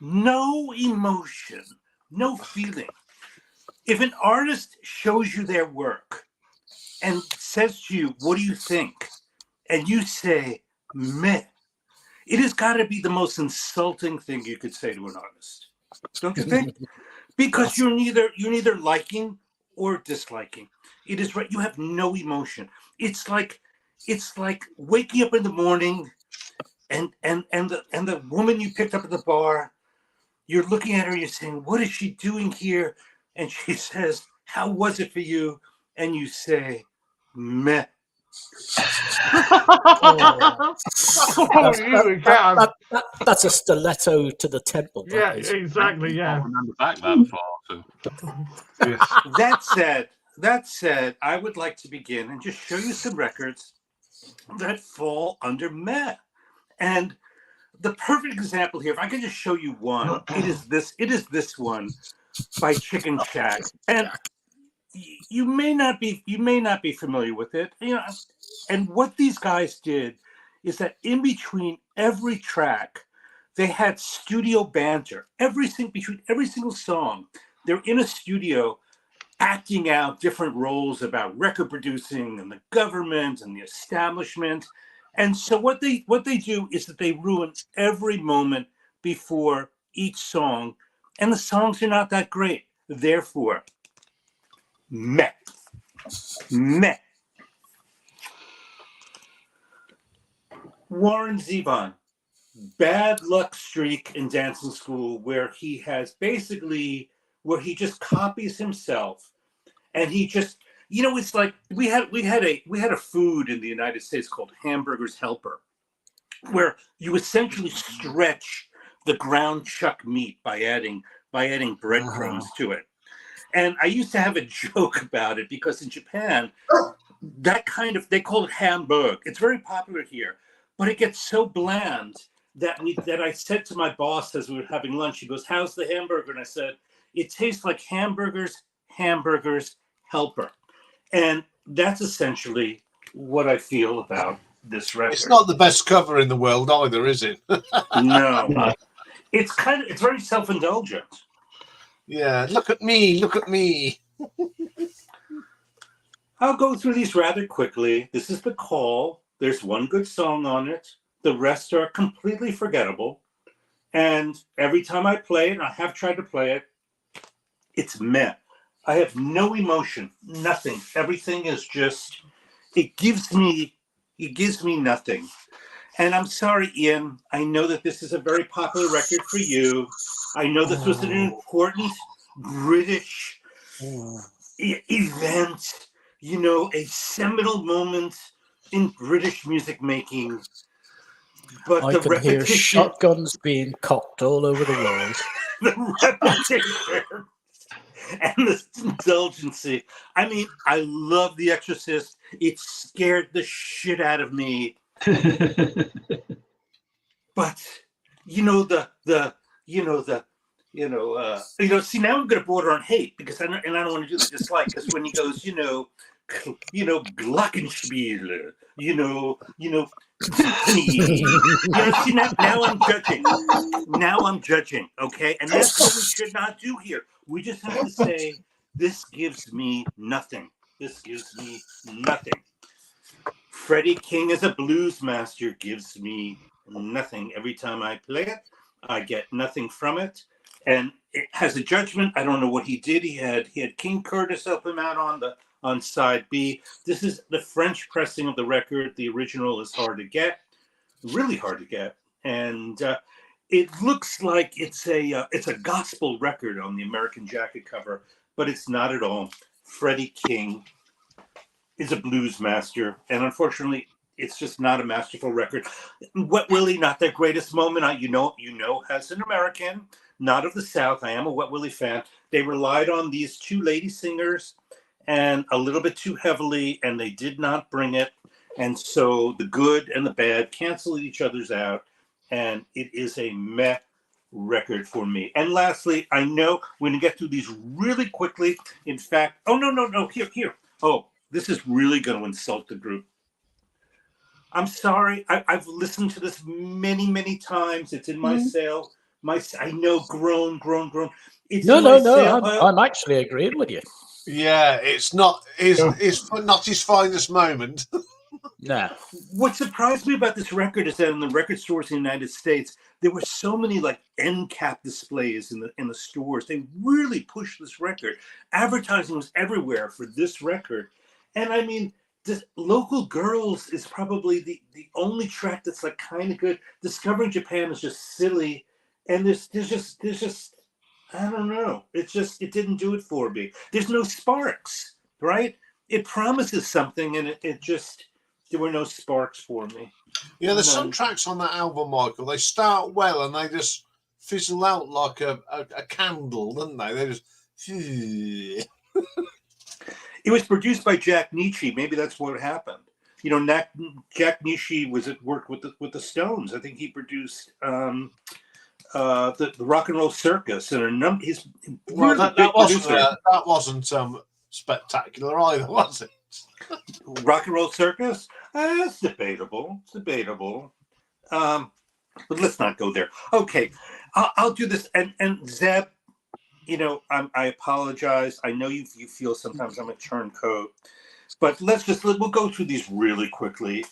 No emotion, no feeling. If an artist shows you their work and says to you, what do you think? And you say, meh, it has got to be the most insulting thing you could say to an artist. Don't you think? Because you're neither liking or disliking. It is right. You have no emotion. It's like waking up in the morning and the woman you picked up at the bar, you're looking at her, you're saying, what is she doing here? And she says, how was it for you? And you say, meh. That's a stiletto to the temple. Yeah, exactly. I Yeah. remember back that far. Yes. That said, I would like to begin and just show you some records that fall under meh. And the perfect example here, if I could just show you one, it is this one by Chicken Shack. And you may not be familiar with it. You know, and what these guys did is that in between every track, they had studio banter. Between every single song, they're in a studio acting out different roles about record producing and the government and the establishment. And so what they do is that they ruin every moment before each song, and the songs are not that great. Therefore, meh. Warren Zevon, bad luck streak in dancing school where he just copies himself, and he just, it's like we had a food in the United States called Hamburger's Helper, where you essentially stretch the ground chuck meat by adding breadcrumbs to it. And I used to have a joke about it because in Japan, they call it Hamburg. It's very popular here, but it gets so bland that I said to my boss as we were having lunch, he goes, how's the hamburger? And I said, it tastes like Hamburger's Helper. And that's essentially what I feel about this record. It's not the best cover in the world either, is it? No. It's very self-indulgent. Yeah, look at me. I'll go through these rather quickly. This is The Call. There's one good song on it. The rest are completely forgettable. And every time I play it, and I have tried to play it, it's meh. I have no emotion, nothing. Everything is just, it gives me nothing. And I'm sorry, Iain, I know that this is a very popular record for you. I know this was an important British event, a seminal moment in British music making. But I can hear shotguns being cocked all over the world. The repetition and the indulgency. I mean, I love The Exorcist. It scared the shit out of me. But see, now I'm going to border on hate because I don't want to do the dislike, because when he goes, glockenspiel, timpani, see, now I'm judging, okay? And that's what we should not do here. We just have to say, this gives me nothing. This gives me nothing. Freddie King as a blues master gives me nothing. Every time I play it, I get nothing from it. And it has a judgment. I don't know what he did. He had King Curtis help him out on side B. This is the French pressing of the record. The original is hard to get. really hard to get, and it looks like it's a gospel record on the American jacket cover, but it's not at all. Freddie King is a blues master, and unfortunately, it's just not a masterful record. Wet Willie, not their greatest moment. You know, as an American, not of the South, I am a Wet Willie fan. They relied on these two lady singers, and a little bit too heavily, and they did not bring it. And so the good and the bad canceled each other's out, and it is a meh record for me. And lastly, I know we're going to get through these really quickly. In fact, no, here. Oh, this is really going to insult the group. I'm sorry. I've listened to this many times. It's in my sale. I know, groan. It's No. I'm actually agreeing with you. Yeah, it's not not his finest moment. No. What surprised me about this record is that in the record stores in the United States, there were so many like end cap displays in the stores. They really pushed this record. Advertising was everywhere for this record, and I mean, Local Girls is probably the only track that's like kind of good. Discovering Japan is just silly, and there's just I don't know. It didn't do it for me. There's no sparks, right? It promises something, and it just there were no sparks for me. Yeah, there's some tracks on that album, Michael. They start well and they just fizzle out like a candle, don't they? They just. It was produced by Jack Nitzsche. Maybe that's what happened. You know, Jack Nitzsche was at work with the Stones. I think he produced the Rock and Roll Circus and a number. That wasn't spectacular either, was it? Rock and Roll Circus? It's debatable. But let's not go there. Okay, I'll do this. And Zeb, you know, I apologize. I know you feel sometimes I'm a turncoat, but we'll go through these really quickly.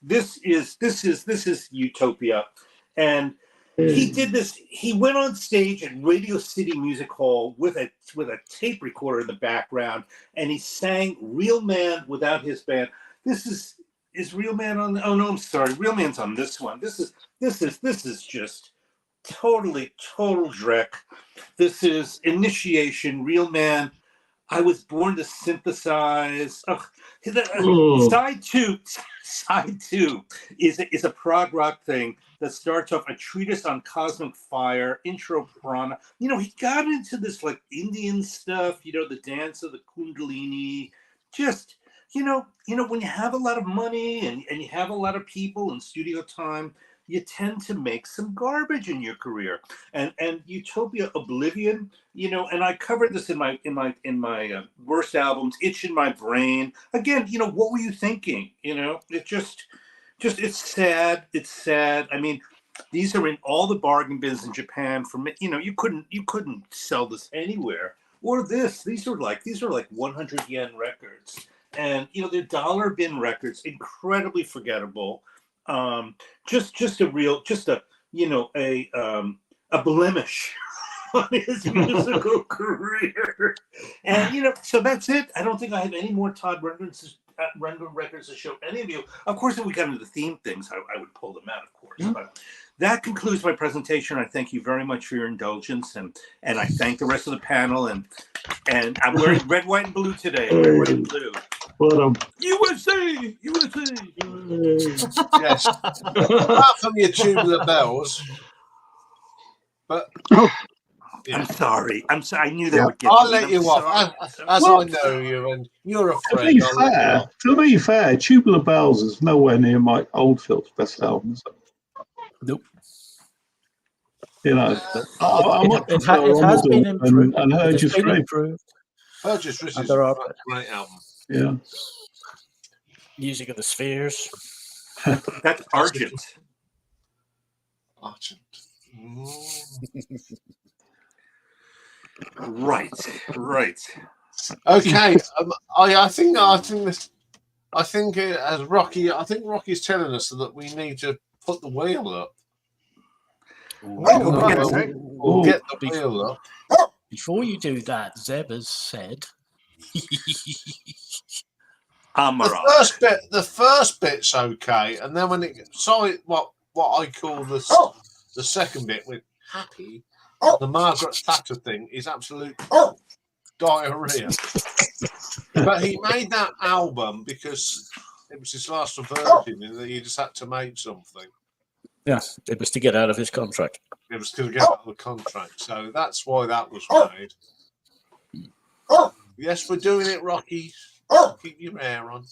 This is Utopia, and he did this. He went on stage at Radio City Music Hall with a tape recorder in the background, and he sang "Real Man" without his band. This is Real Man on. Oh no, I'm sorry. Real Man's on this one. This is just total dreck. This is Initiation. Real Man. I was born to synthesize. Side two is a prog rock thing that starts off a treatise on cosmic fire, intro prana. You know, he got into this like Indian stuff, you know, the dance of the Kundalini. Just, you know, when you have a lot of money and you have a lot of people and studio time, you tend to make some garbage in your career. And Utopia, Oblivion, you know, and I covered this in my worst albums, Itch in My Brain. Again, you know, what were you thinking? You know, it just it's sad. It's sad. I mean, these are in all the bargain bins in Japan. You know, you couldn't sell this anywhere. Or these are like 100 yen records, and you know, they're dollar bin records, incredibly forgettable. Just a blemish on his musical career. And you know, so that's it. I don't think I have any more Todd Rundgren records to show any of you. Of course, if we got into the theme things, I would pull them out, of course. Mm-hmm. But that concludes my presentation. I thank you very much for your indulgence, and I thank the rest of the panel. And I'm wearing red, white, and blue today. Red, white, and blue. USA! Yes. Apart from your tubular bells. But yeah. I'm sorry. I knew that would get I'll let you off. As I know you, and you're a friend. To be fair, Tubular Bells is nowhere near Mike Oldfield's best album. So. Nope. You know, it has been improved. And Heard Your Street. Heard Your Street is a great album. Yeah. Music of the Spheres. That's Argent. Right. Okay. I think as Rocky. I think Rocky's telling us that we need to put the wheel up. We'll get the wheel up. Before you do that, Zeb has said Amaranth. The first bit's okay, and then when it what I call the second bit with happy, the Margaret Thatcher thing is absolute diarrhea. But he made that album because it was his last version, and he just had to make something. Yes, it was to get out of his contract. It was to get out of the contract, so that's why that was made. Yes, we're doing it, Rocky. Keep your hair on.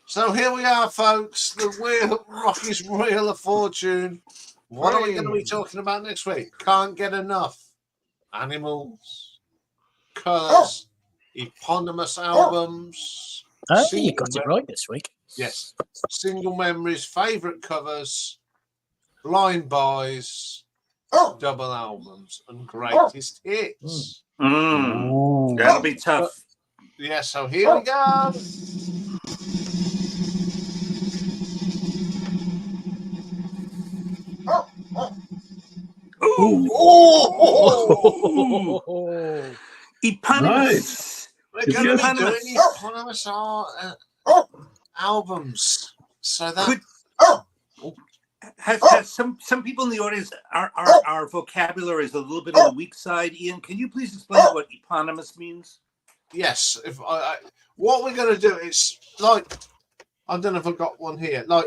So here we are, folks. The wheel, Rocky's Wheel of Fortune. What are we going to be talking about next week? Can't get enough. Animals, colours, eponymous albums. You got it right this week. Yes. Single memories, favourite covers, blind buys, double albums, and greatest hits. That'll be tough. Yeah, so here we go. Eponymous. We're going to be doing eponymous albums. So that has some people in the audience, our vocabulary is a little bit on the weak side. Iain, can you please explain what eponymous means? Yes. If what we're going to do is like, I don't know if I've got one here, like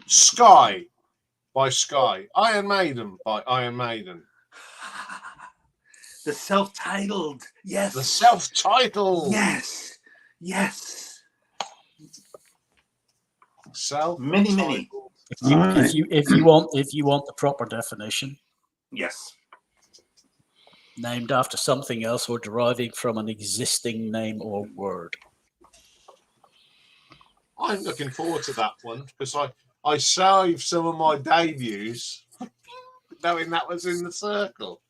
Sky by Sky, Iron Maiden by Iron Maiden. The self-titled, yes. The self-titled, yes. Many. If you want the proper definition, yes, named after something else or deriving from an existing name or word. I'm looking forward to that one because I saved some of my debuts knowing that was in the circle.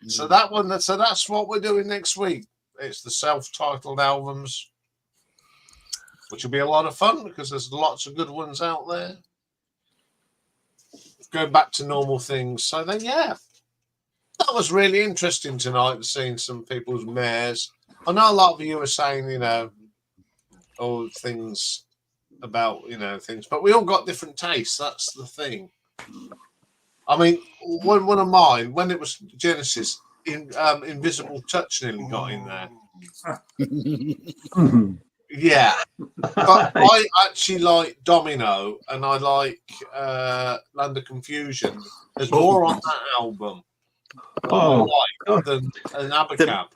So that's what we're doing next week. It's the self-titled albums, which will be a lot of fun because there's lots of good ones out there. Going back to normal things. So then, yeah, that was really interesting tonight, seeing some people's mares. I know a lot of you were saying, things about, things, but we all got different tastes. That's the thing. I mean, one of mine, when it was Genesis, Invisible Touch nearly got in there. Yeah, but I actually like Domino and I like Land of Confusion. There's more on that album than Abacab.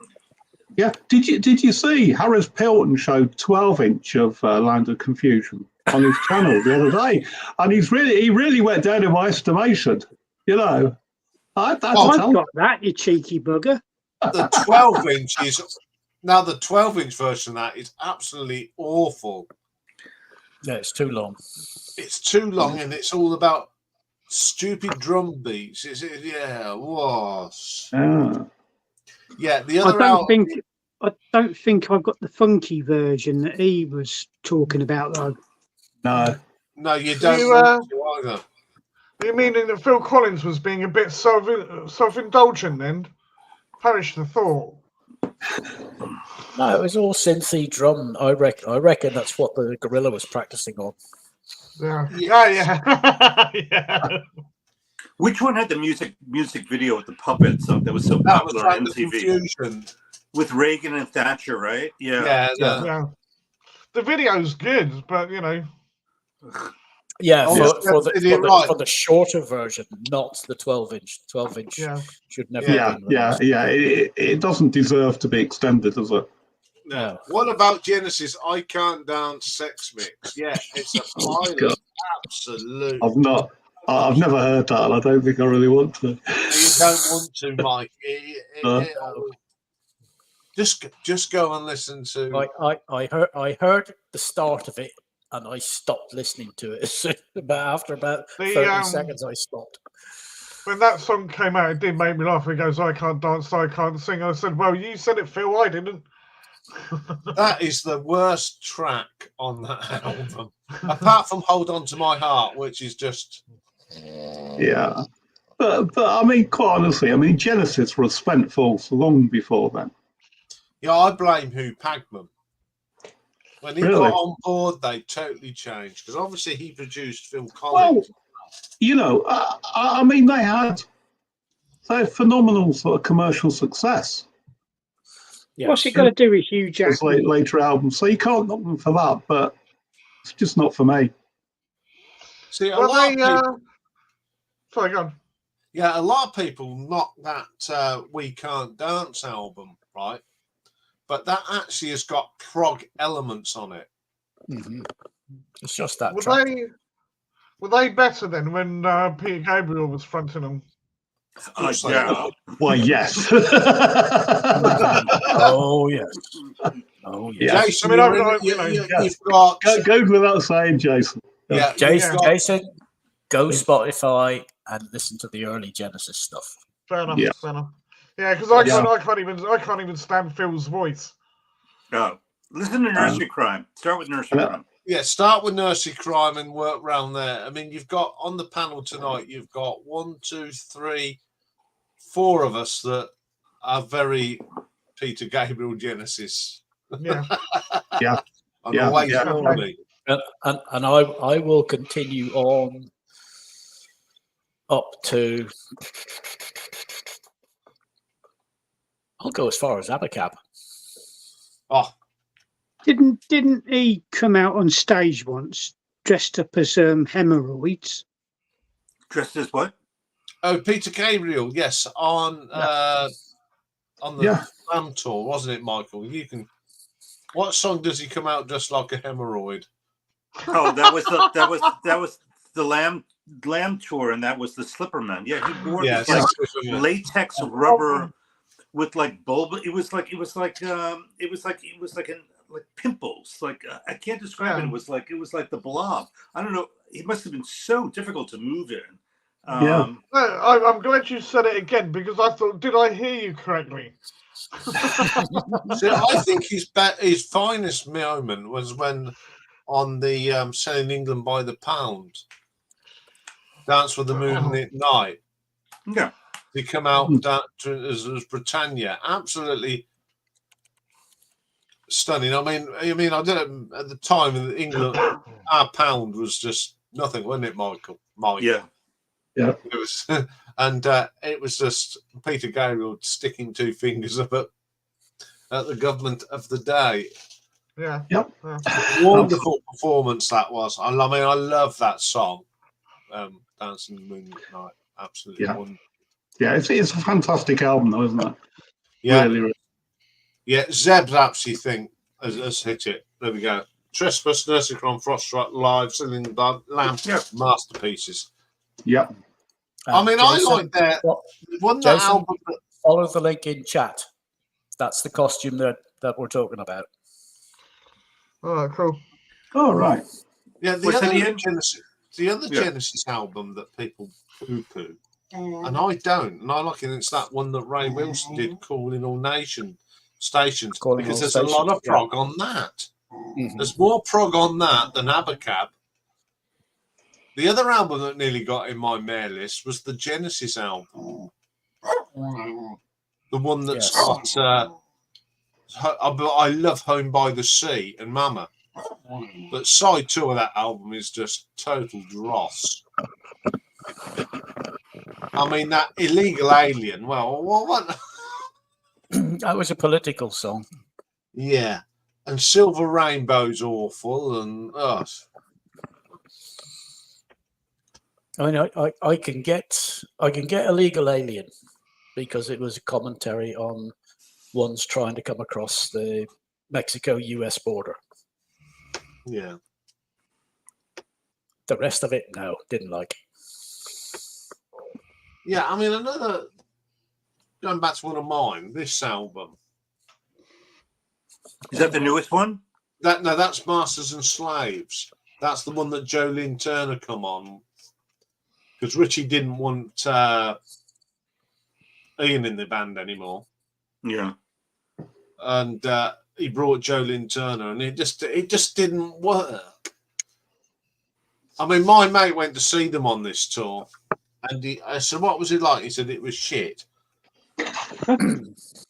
Yeah, did you see Harris Pelton showed 12-inch of Land of Confusion on his channel the other day, and he really went down in my estimation. I've got that, you cheeky bugger. The 12-inch is. Now, the 12-inch version of that is absolutely awful. Yeah, it's too long. It's too long, and it's all about stupid drum beats. Yeah, the other I don't think I've got the funky version that he was talking about, though. No, you don't. Either. Are you meaning that Phil Collins was being a bit self-indulgent then? Perish the thought. No, it was all synthy drum. I reckon that's what the gorilla was practicing on. Yeah. Yeah. Which one had the music video with the puppets that was so popular on MTV? With Reagan and Thatcher, right? Yeah. The video's good, but Yeah, for the shorter version, not the 12-inch. 12-inch should never have been released. It doesn't deserve to be extended, does it? No. What about Genesis? I Can't Dance Sex Mix. Yeah, it's a pilot. Absolutely. I've never heard that, and I don't think I really want to. You don't want to, Mike. Just go and listen to. I heard the start of it. And I stopped listening to it. After about 30 seconds, I stopped. When that song came out, it did make me laugh. He goes, "I can't dance, I can't sing." I said, "Well, you said it, Phil. I didn't." That is the worst track on that album, apart from "Hold On to My Heart," which is just. Yeah. But I mean, quite honestly, I mean, Genesis was spent false long before then. Yeah, I blame Hugh Packman. When he Really? got on board, they totally changed because obviously he produced Phil Well, Collins. you know, I mean, they had phenomenal sort of commercial success Yeah. What's it got to do with Hugh as Jackman? later albums, so you can't knock them for that. But it's just not for me. See, a Well, lot of they. people, Sorry, go on. yeah, a lot of people knock that "We Can't Dance" album, right? But that actually has got prog elements on it. Mhm. It's just that Were track. they better then when Peter Gabriel was fronting them? Of course they Yeah. were. Well, yes. Oh yes. Oh yes. Yeah. Jason, I mean, you've got Goes without saying, Jason. yeah, Jason, you've got- Jason, go Spotify and listen to the early Genesis stuff. Fair enough. Yeah. Fair enough. Yeah, because I Yeah. can't even stand Phil's voice. Oh, listen to Nursery Crime. Start with Nursery Crime. Yeah, start with Nursery Crime and work round there. I mean, you've got on the panel tonight, you've got 1, 2, 3, 4 of us that are very Peter Gabriel Genesis. Yeah. Yeah. And Yeah, always yeah. will be. And I will continue on up to. I'll go as far as Abacab. Oh, Didn't he come out on stage once dressed up as hemorrhoids? Dressed as what? oh, Peter Gabriel, yes, on the Yeah. Slam tour, wasn't it, Michael? You can. What song does he come out just like a hemorrhoid? Oh, that was the Lamb tour, and that was the Slipperman. Yeah, he wore Yes, this like latex rubber with like bulb. It was like pimples. Like I can't describe it. It was like the Blob. I don't know. It must have been so difficult to move in. Yeah. No, I'm glad you said it again because I thought, did I hear you correctly? See, I think his finest moment was when on the Selling England by the Pound, Dance with the Moonlit Night. Yeah. He come out as Britannia, absolutely stunning. I mean, I don't know, at the time in England, our pound was just nothing, wasn't it, Michael? Mike? Yeah. Yeah. It was, and it was just Peter Gabriel sticking 2 fingers up at the government of the day. Yeah. Yep. Yeah. Wonderful performance that was. I mean, I love that song, "Dancing in the Moonlit Night." Absolutely Yeah. wonderful. Yeah, it's a fantastic album, though, isn't it? Yeah, Really, really. yeah. Zeb's actually think has hit it. There we go. Trespass, Nursery Crime, Froststrike, Live, Selling the Lamb, masterpieces. Yeah. I mean, I like that. One that Jason, album. follow the link in chat. That's the costume that we're talking about. Oh, cool. Oh, right. Yeah, the What's other that, Iain? Genesis album that people poo-poo, and I don't, and I like it. It's that one that Ray Wilson did, "Calling All Nation Stations," Calling because All there's a lot Stations, of prog on that. Mhm. There's more prog on that than Abacab. The other album that nearly got in my mail list was the Genesis album, the one that's got. I love "Home by the Sea" and "Mama," but side 2 of that album is just total dross. I mean, that "Illegal Alien." Well, what? That was a political song. Yeah, and "Silver Rainbow's" awful, and I mean, I can get Illegal Alien because it was a commentary on ones trying to come across the Mexico-US border. yeah. The rest of it, no, didn't like. Yeah, I mean, another going back to one of mine. This album. Is that the newest one? That's Masters and Slaves. That's the one that Jolene Turner come on because Richie didn't want Iain in the band anymore. Yeah. And he brought Jolene Turner, and it just didn't work. I mean, my mate went to see them on this tour, And I said, what was it like? He said, it was shit.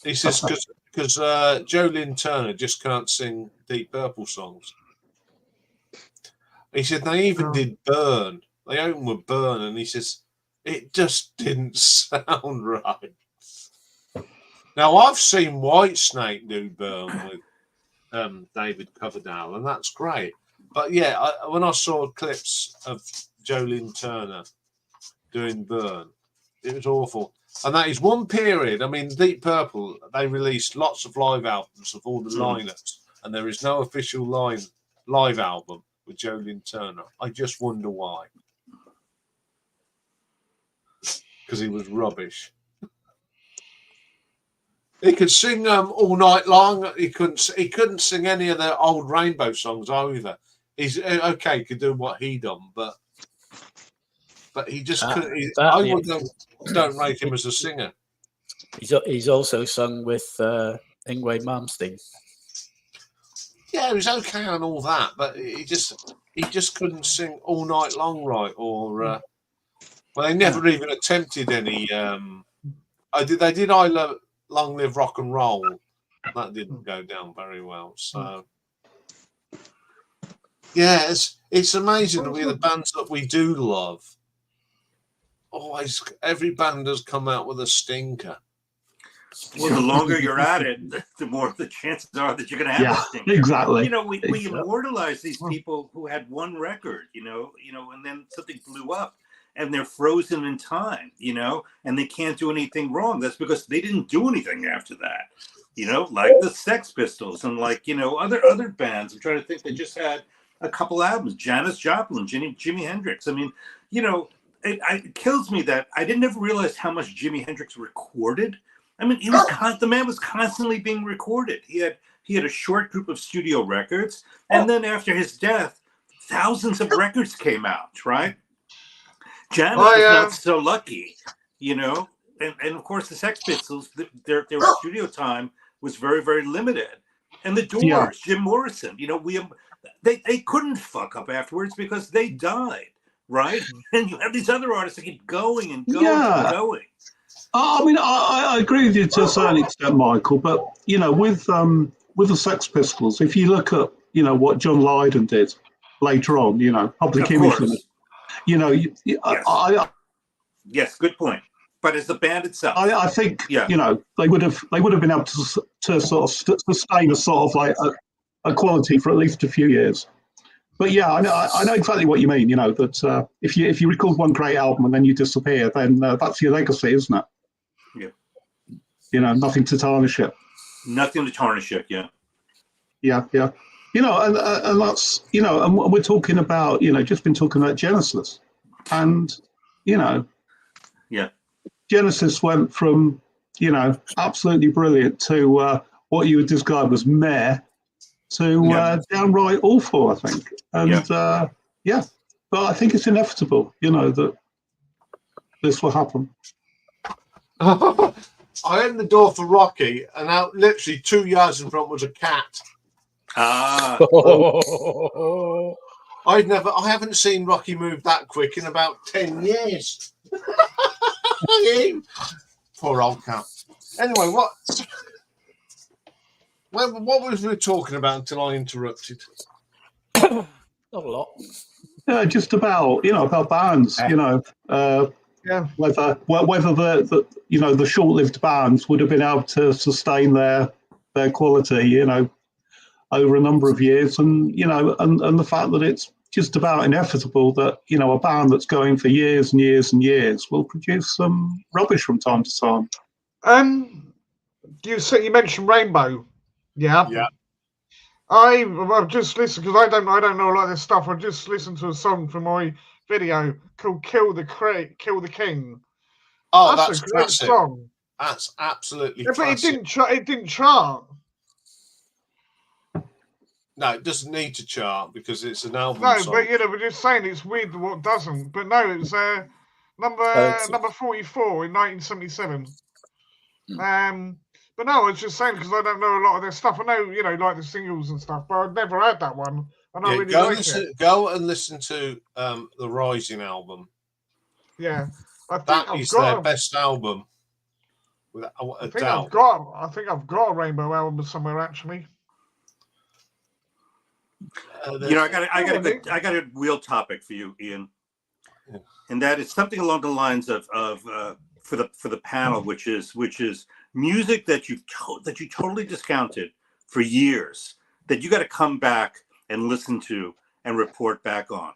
He says, because Jolene Turner just can't sing Deep Purple songs. He said, they even did Burn. They opened with Burn, and he says, it just didn't sound right. Now, I've seen Whitesnake do Burn with David Coverdale, and that's great. But yeah, when I saw clips of Jolene Turner doing Burn, it was awful. And that is one period. I mean, Deep Purple, they released lots of live albums of all the lineups, and there is no official live album with Jolene Turner. I just wonder why. Because he was rubbish. He could sing all night long. He couldn't sing any of the old Rainbow songs either. He's okay. He could do what he done, but he just couldn't. I don't rate him as a singer. He's also sung with Yngwie Malmsteen. Yeah, he was okay on all that, but he just couldn't sing all night long, right? Or well, they never even attempted any. They did I Love Long Live Rock and Roll. That didn't go down very well. So yeah, it's amazing the way the bands that we do love. Always, every band has come out with a stinker. Well, the longer you're at it, the more the chances are that you're going to have a stinker. Exactly. You know, we immortalize these people who had one record, you know, and then something blew up, and they're frozen in time, you know, and they can't do anything wrong. That's because they didn't do anything after that, you know, like the Sex Pistols and like, you know, other bands. I'm trying to think. They just had a couple albums. Janis Joplin, Jimi Hendrix. I mean, you know. It kills me that I didn't ever realize how much Jimi Hendrix recorded. I mean, the man was constantly being recorded. He had a short group of studio records, and then after his death, thousands of records came out. Right? Janis was not so lucky, you know. And of course, the Sex Pistols, their studio time was very, very limited. And the Doors, Jim Morrison, you know, they couldn't fuck up afterwards because they died. Right, and you have these other artists that keep going and going and going. I mean, I agree with you to a certain extent, Michael. But you know, with the Sex Pistols, if you look at what John Lydon did later on, Public Image, yes, good point. But as the band itself, I think they would have been able to sort of sustain a sort of like a quality for at least a few years. But yeah, I know exactly what you mean. That if you record one great album and then you disappear, then that's your legacy, isn't it? Yeah. Nothing to tarnish it. Nothing to tarnish it. Yeah. Yeah. And that's and we're talking about just been talking about Genesis, and Genesis went from absolutely brilliant to what you would describe as meh. To downright awful, I think. And but I think it's inevitable, that this will happen. I opened the door for Rocky, and out literally 2 yards in front was a cat. Ah. I haven't seen Rocky move that quick in about 10 years. Poor old cat. Anyway, what was we talking about until I interrupted? Not a lot. Yeah, just about about bands. Whether the short-lived bands would have been able to sustain their quality, over a number of years, and and the fact that it's just about inevitable that a band that's going for years and years and years will produce some rubbish from time to time. You mentioned Rainbow. Yeah. I've just listened because I don't know a lot of this stuff. I just listened to a song from my video called "Kill the King." Oh, that's a great classic song. That's absolutely classic. But it didn't chart. No, it doesn't need to chart because it's an album song. But we're just saying it's weird what doesn't. But no, it's number 44 in 1977. But no, I was just saying because I don't know a lot of their stuff. I know, like the singles and stuff, but I've never had that one. And I really like it. Go and listen to the Rising album. Yeah. I think That I've is got their a- best album, without a I think doubt. I've got a Rainbow album somewhere actually. I got a real topic for you, Ian, Yeah. and that is something along the lines of for the panel, which is music that you totally discounted for years, that you got to come back and listen to and report back on.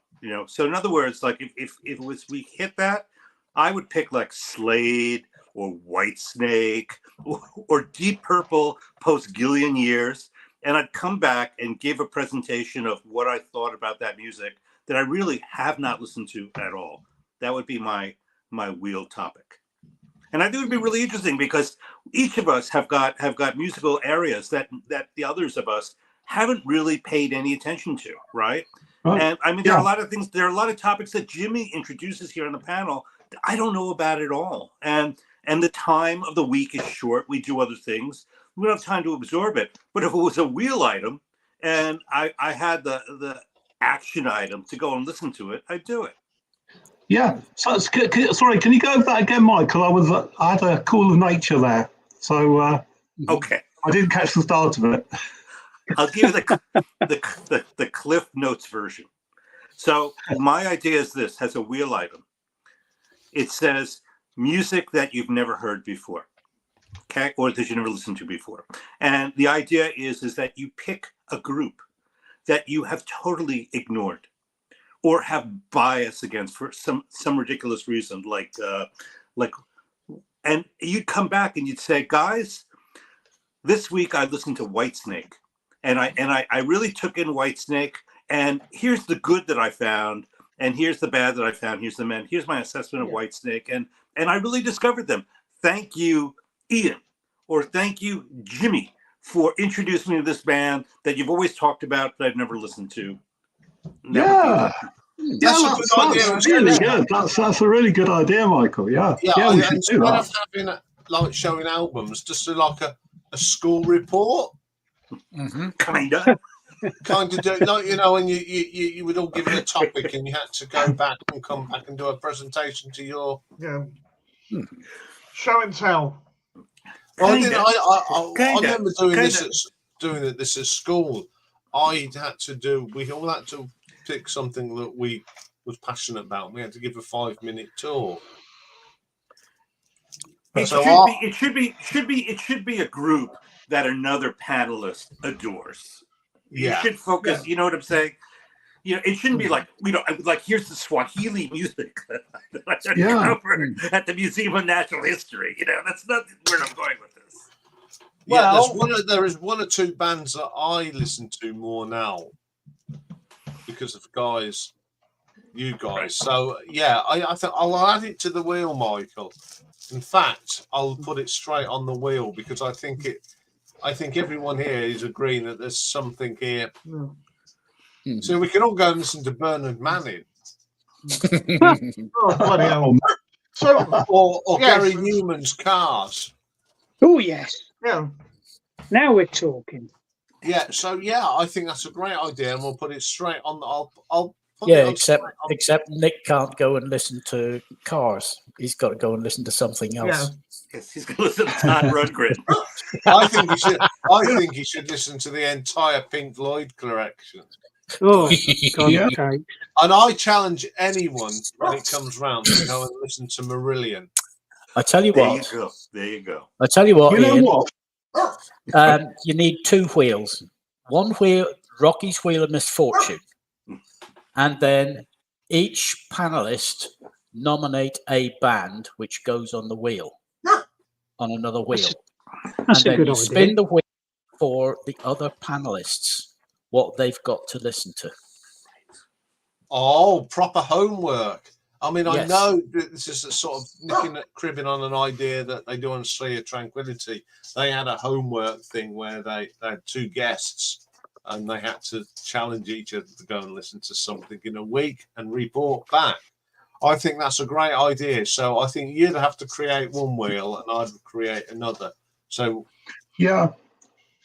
So in other words, like if it was we hit that, I would pick like Slade or Whitesnake or Deep Purple post Gillian years. And I'd come back and give a presentation of what I thought about that music that I really have not listened to at all. That would be my wheel topic. And I think it would be really interesting because each of us have got musical areas that the others of us haven't really paid any attention to, right? Right. And I mean, there are a lot of things, there are a lot of topics that Jimmy introduces here on the panel that I don't know about at all. And the time of the week is short. We do other things. We don't have time to absorb it. But if it was a wheel item and I had the action item to go and listen to it, I'd do it. Yeah. So sorry, can you go over that again, Michael? I had a call of nature there, so Okay. I didn't catch the start of it. I'll give you the Cliff Notes version. So my idea is this: has a wheel item. It says music that you've never heard before, okay, or that you never listened to before. And the idea is that you pick a group that you have totally ignored or have bias against for some ridiculous reason, like, and you'd come back and you'd say, guys, this week I listened to Whitesnake, and I really took in Whitesnake, and here's the good that I found, and here's the bad that I found. Here's my assessment of Whitesnake, and I really discovered them. Thank you, Ian, or thank you, Jimmy, for introducing me to this band that you've always talked about but I've never listened to. Yeah. That's really good. That's a really good idea, Michael. Yeah. Yeah, We should do instead that. of having like showing albums, just do like a school report. Kinda. Kind of do like and you would all give it a topic, and you had to go back and come back and do a presentation to your show and tell. Well, I remember doing this at school. We all had to pick something that we was passionate about. We had to give a 5-minute talk. It should be a group that another panelist adores. You should focus. You know what I'm saying? It shouldn't be like like here's the Swahili music that I covered at the Museum of Natural History. That's not where I'm going with this. Yeah, there is one or two bands that I listen to more now because of you guys. So I think I'll add it to the wheel, Michael. In fact, I'll put it straight on the wheel because I think everyone here is agreeing that there's something here. So we can all go and listen to Bernard Manning. Oh, bloody hell. So, or Gary Newman's Cars. Oh, yes. Yeah. Now we're talking. Yeah, so I think that's a great idea, and we'll put it straight on. I'll put Yeah, it on except Nick can't go and listen to Cars. He's got to go and listen to something else. Yes, he's going to listen to Todd Rundgren. I think he should listen to the entire Pink Floyd collection. Oh, God, okay. And I challenge anyone when it comes round to go and listen to Marillion. I tell you what. There you go. I tell you what. You know Ian, what? you need 2 wheels. One wheel, Rocky's Wheel of Misfortune, and then each panelist nominate a band which goes on the wheel, on another wheel. That's and a then good you idea. spin the wheel for the other panelists what they've got to listen to. Oh, proper homework. I mean, Yes. I know this is a sort of cribbing on an idea that they do on Sea of Tranquility. They had a homework thing where they had 2 guests and they had to challenge each other to go and listen to something in a week and report back. I think that's a great idea. So I think you'd have to create one wheel and I'd create another. So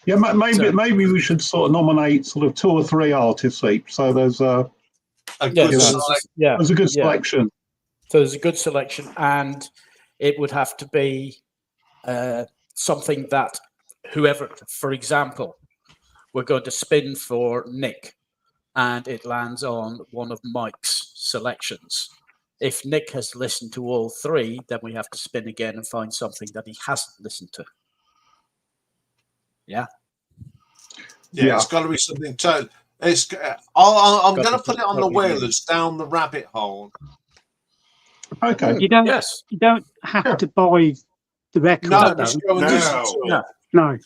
maybe we should sort of nominate sort of 2 or 3 artists each. So there's a good there's a good selection. So there's a good selection, and it would have to be something that whoever, for example, we're going to spin for Nick, and it lands on one of Mike's selections. If Nick has listened to all three, then we have to spin again and find something that he hasn't listened to. Yeah. Yeah, it's got to be something totally. I'm going to put it on the wheel that's down the rabbit hole. Okay. You don't. Yes. You don't have to buy the record. No, no, just go and listen to it. No.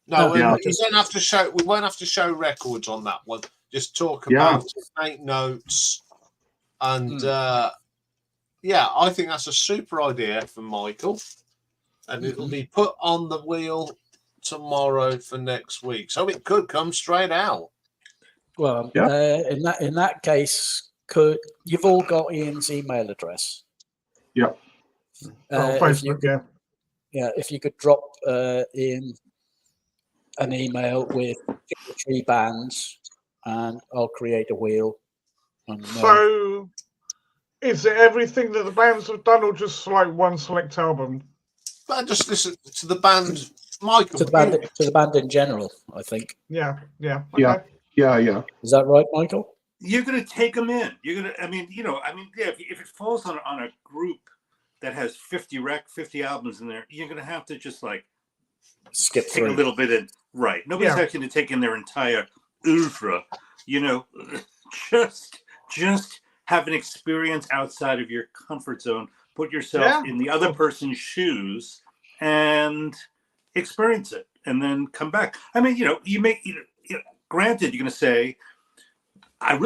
No. You don't have to show. We won't have to show records on that one. Just talk about, make notes, and yeah, I think that's a super idea for Michael, and it'll be put on the wheel tomorrow for next week, so it could come straight out. Well, in that case, you've all got Ian's email address? Yeah. Facebook, if you could drop Ian an email with 3 bands, and I'll create a wheel. And, so, is it everything that the bands have done, or just like one select album? But just listen to the band, Michael. to the band in general, I think. Yeah. Yeah. Is that right, Michael? You're going to take them in. You're going to, if it falls on a group that has 50 albums in there, you're going to have to just like skip take through a little bit in. Right. Nobody's asking to take in their entire oeuvre. Just have an experience outside of your comfort zone. Put yourself in the other person's shoes and experience it, and then come back. I mean, granted, you're going to say, I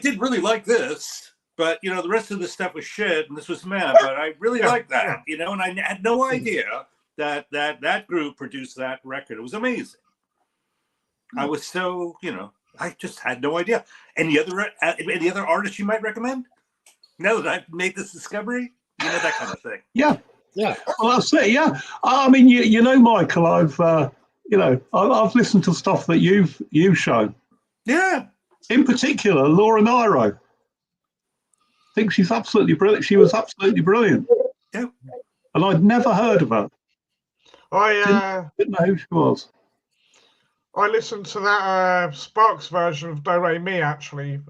did really like this, but the rest of the stuff was shit, and this was meh. But I really like that, and I had no idea that group produced that record. It was amazing. I was so, I just had no idea. Any other artists you might recommend? Now that I've made this discovery, that kind of thing. Yeah. Yeah. Well, that's it. Yeah. I mean, Michael, I've I've listened to stuff that you've shown. Yeah. In particular, Laura Nyro. I think she's absolutely brilliant. She was absolutely brilliant. Yeah. And I'd never heard of her. I didn't know who she was. I listened to that Sparks version of Do Re Mi actually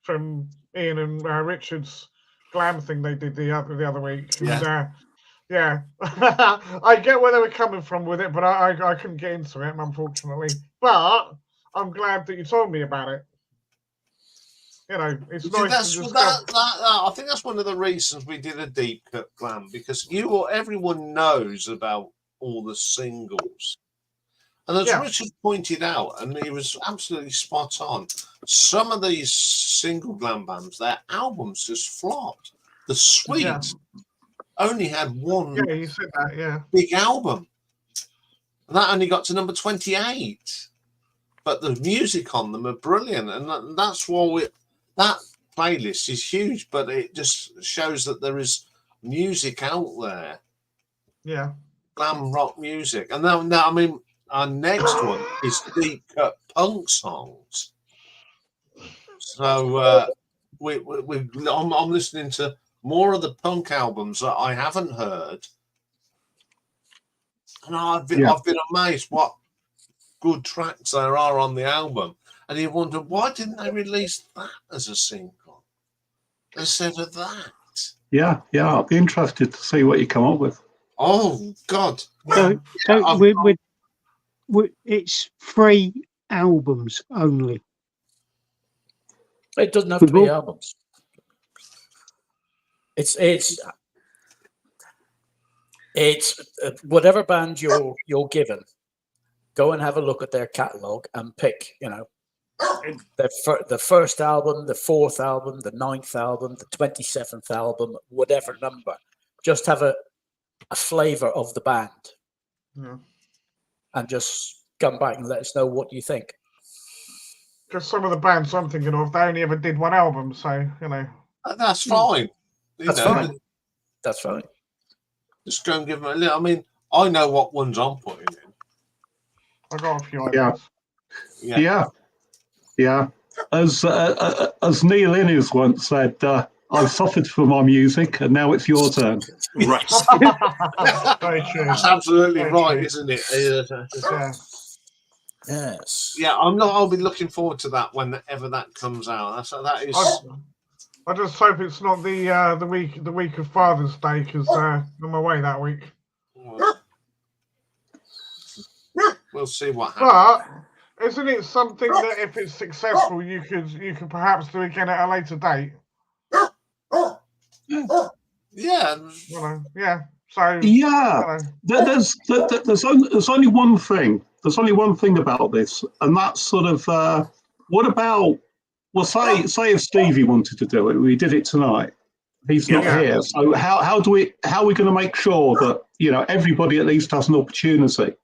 from Ian and Richard's glam thing they did the other week. Yeah. And, I get where they were coming from with it, but I couldn't get into it, unfortunately. But I'm glad that you told me about it. It's nice. I think that's one of the reasons we did a deep cut glam, because everyone knows about all the singles. And as Richard pointed out, and he was absolutely spot on, some of these single glam bands, their albums just flopped. The Sweet only had one you said that, big album. And that only got to number 28. But the music on them are brilliant. And that's why that playlist is huge, but it just shows that there is music out there. Yeah. Glam rock music. And now I mean, our next one is deep cut punk songs. So I'm listening to more of the punk albums that I haven't heard, and I've been amazed what good tracks there are on the album. And you wonder, why didn't they release that as a single instead of that? Yeah, I'd be interested to see what you come up with. Oh God! So it's 3 albums only. It doesn't have to be albums. It's whatever band you're given. Go and have a look at their catalog and pick. The first album, the 4th album, the 9th album, the 27th album, whatever number. Just have a flavor of the band. Yeah. And just come back and let us know what you think. Because some of the bands I'm thinking of, they only ever did 1 album, so that's fine. That's fine. Just go and give them a little. I mean, I know what ones I'm putting in. I got a few ideas. Yeah. As Neil Innes once said, I've suffered for my music, and now it's your turn. Right. Very true. That's absolutely Very right, true. isn't it? Yeah. Yes. Yeah, I'll be looking forward to that whenever that comes out. That is. I just hope it's not the week of Father's Day, because I'm away that week. We'll see what happens. But isn't it something that if it's successful, you could perhaps do again at a later date? Yeah. Yeah. So yeah, there's only one thing. There's only one thing about this, and that's sort of what about? Well, say if Stevie wanted to do it, we did it tonight. He's not here, so how are we going to make sure that everybody at least has an opportunity?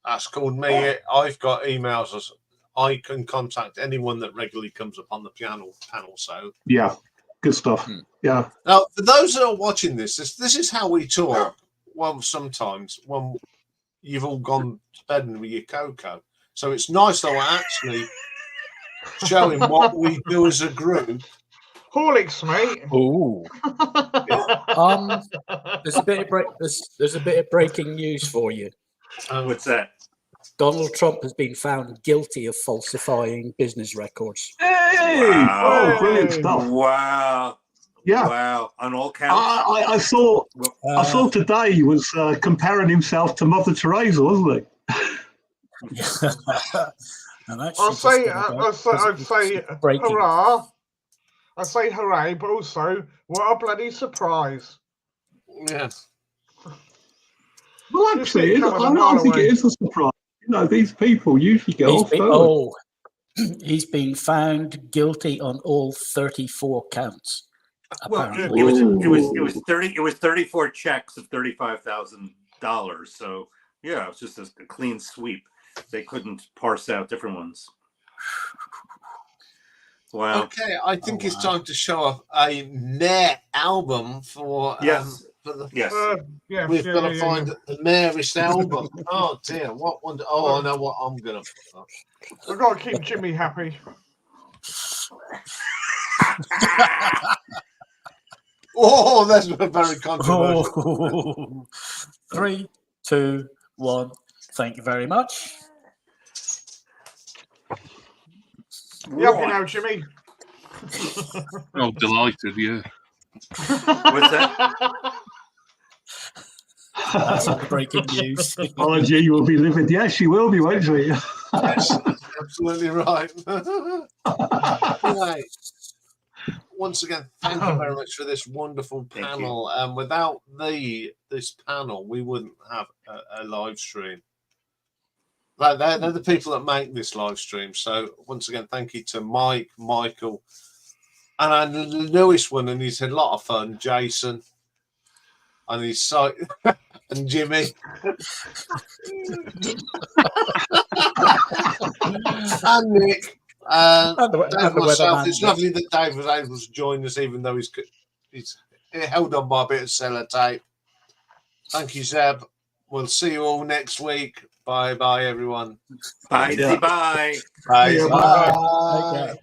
That's called me. I've got emails. I can contact anyone that regularly comes up on the panel. So yeah, good stuff. Yeah. Now, for those that are watching this is how we talk. Well, sometimes when you've all gone to bed with your cocoa, so it's nice though. Actually, showing what we do as a group. Horlicks, mate. Oh. There's a bit of breaking news for you. What's that? Donald Trump has been found guilty of falsifying business records. Hey! Wow. Oh, brilliant stuff. Wow. Yeah. Wow. On all counts. I saw today he was comparing himself to Mother Teresa, wasn't he? I'd say hurrah. I say hooray, but also what a bloody surprise. Yeah. Well, actually, I don't think it is a surprise. These people usually get off. He's been found guilty on all 34 counts. Well, Apparently. it was 34 checks of $35,000. So yeah, it was just a clean sweep. They couldn't parse out different ones. Wow. Okay, I think it's time to show off a Nair album for yes. We've got to find the Mary's album. Oh dear, what one? I know what I'm gonna put up. We've got to keep Jimmy happy. Oh, that's very controversial. 3, 2, 1. Thank you very much. You happy now, Jimmy? Oh, delighted, yeah. What's that? That's the breaking news. Oh, G will be livid. Yes, she will be, won't she? Yes, absolutely right. Right. Once again, thank you very much for this wonderful panel. Without this panel, we wouldn't have a live stream. They're the people that make this live stream. So once again, thank you to Mike, Michael, and our newest one, and he's had a lot of fun, Jason, and his site, and Jimmy, and Nick, Dave, myself. It's lovely that Dave was able to join us, even though he's held on by a bit of sellotape. Thank you, Zeb. We'll see you all next week. Bye, everyone. Bye. Bye. Bye.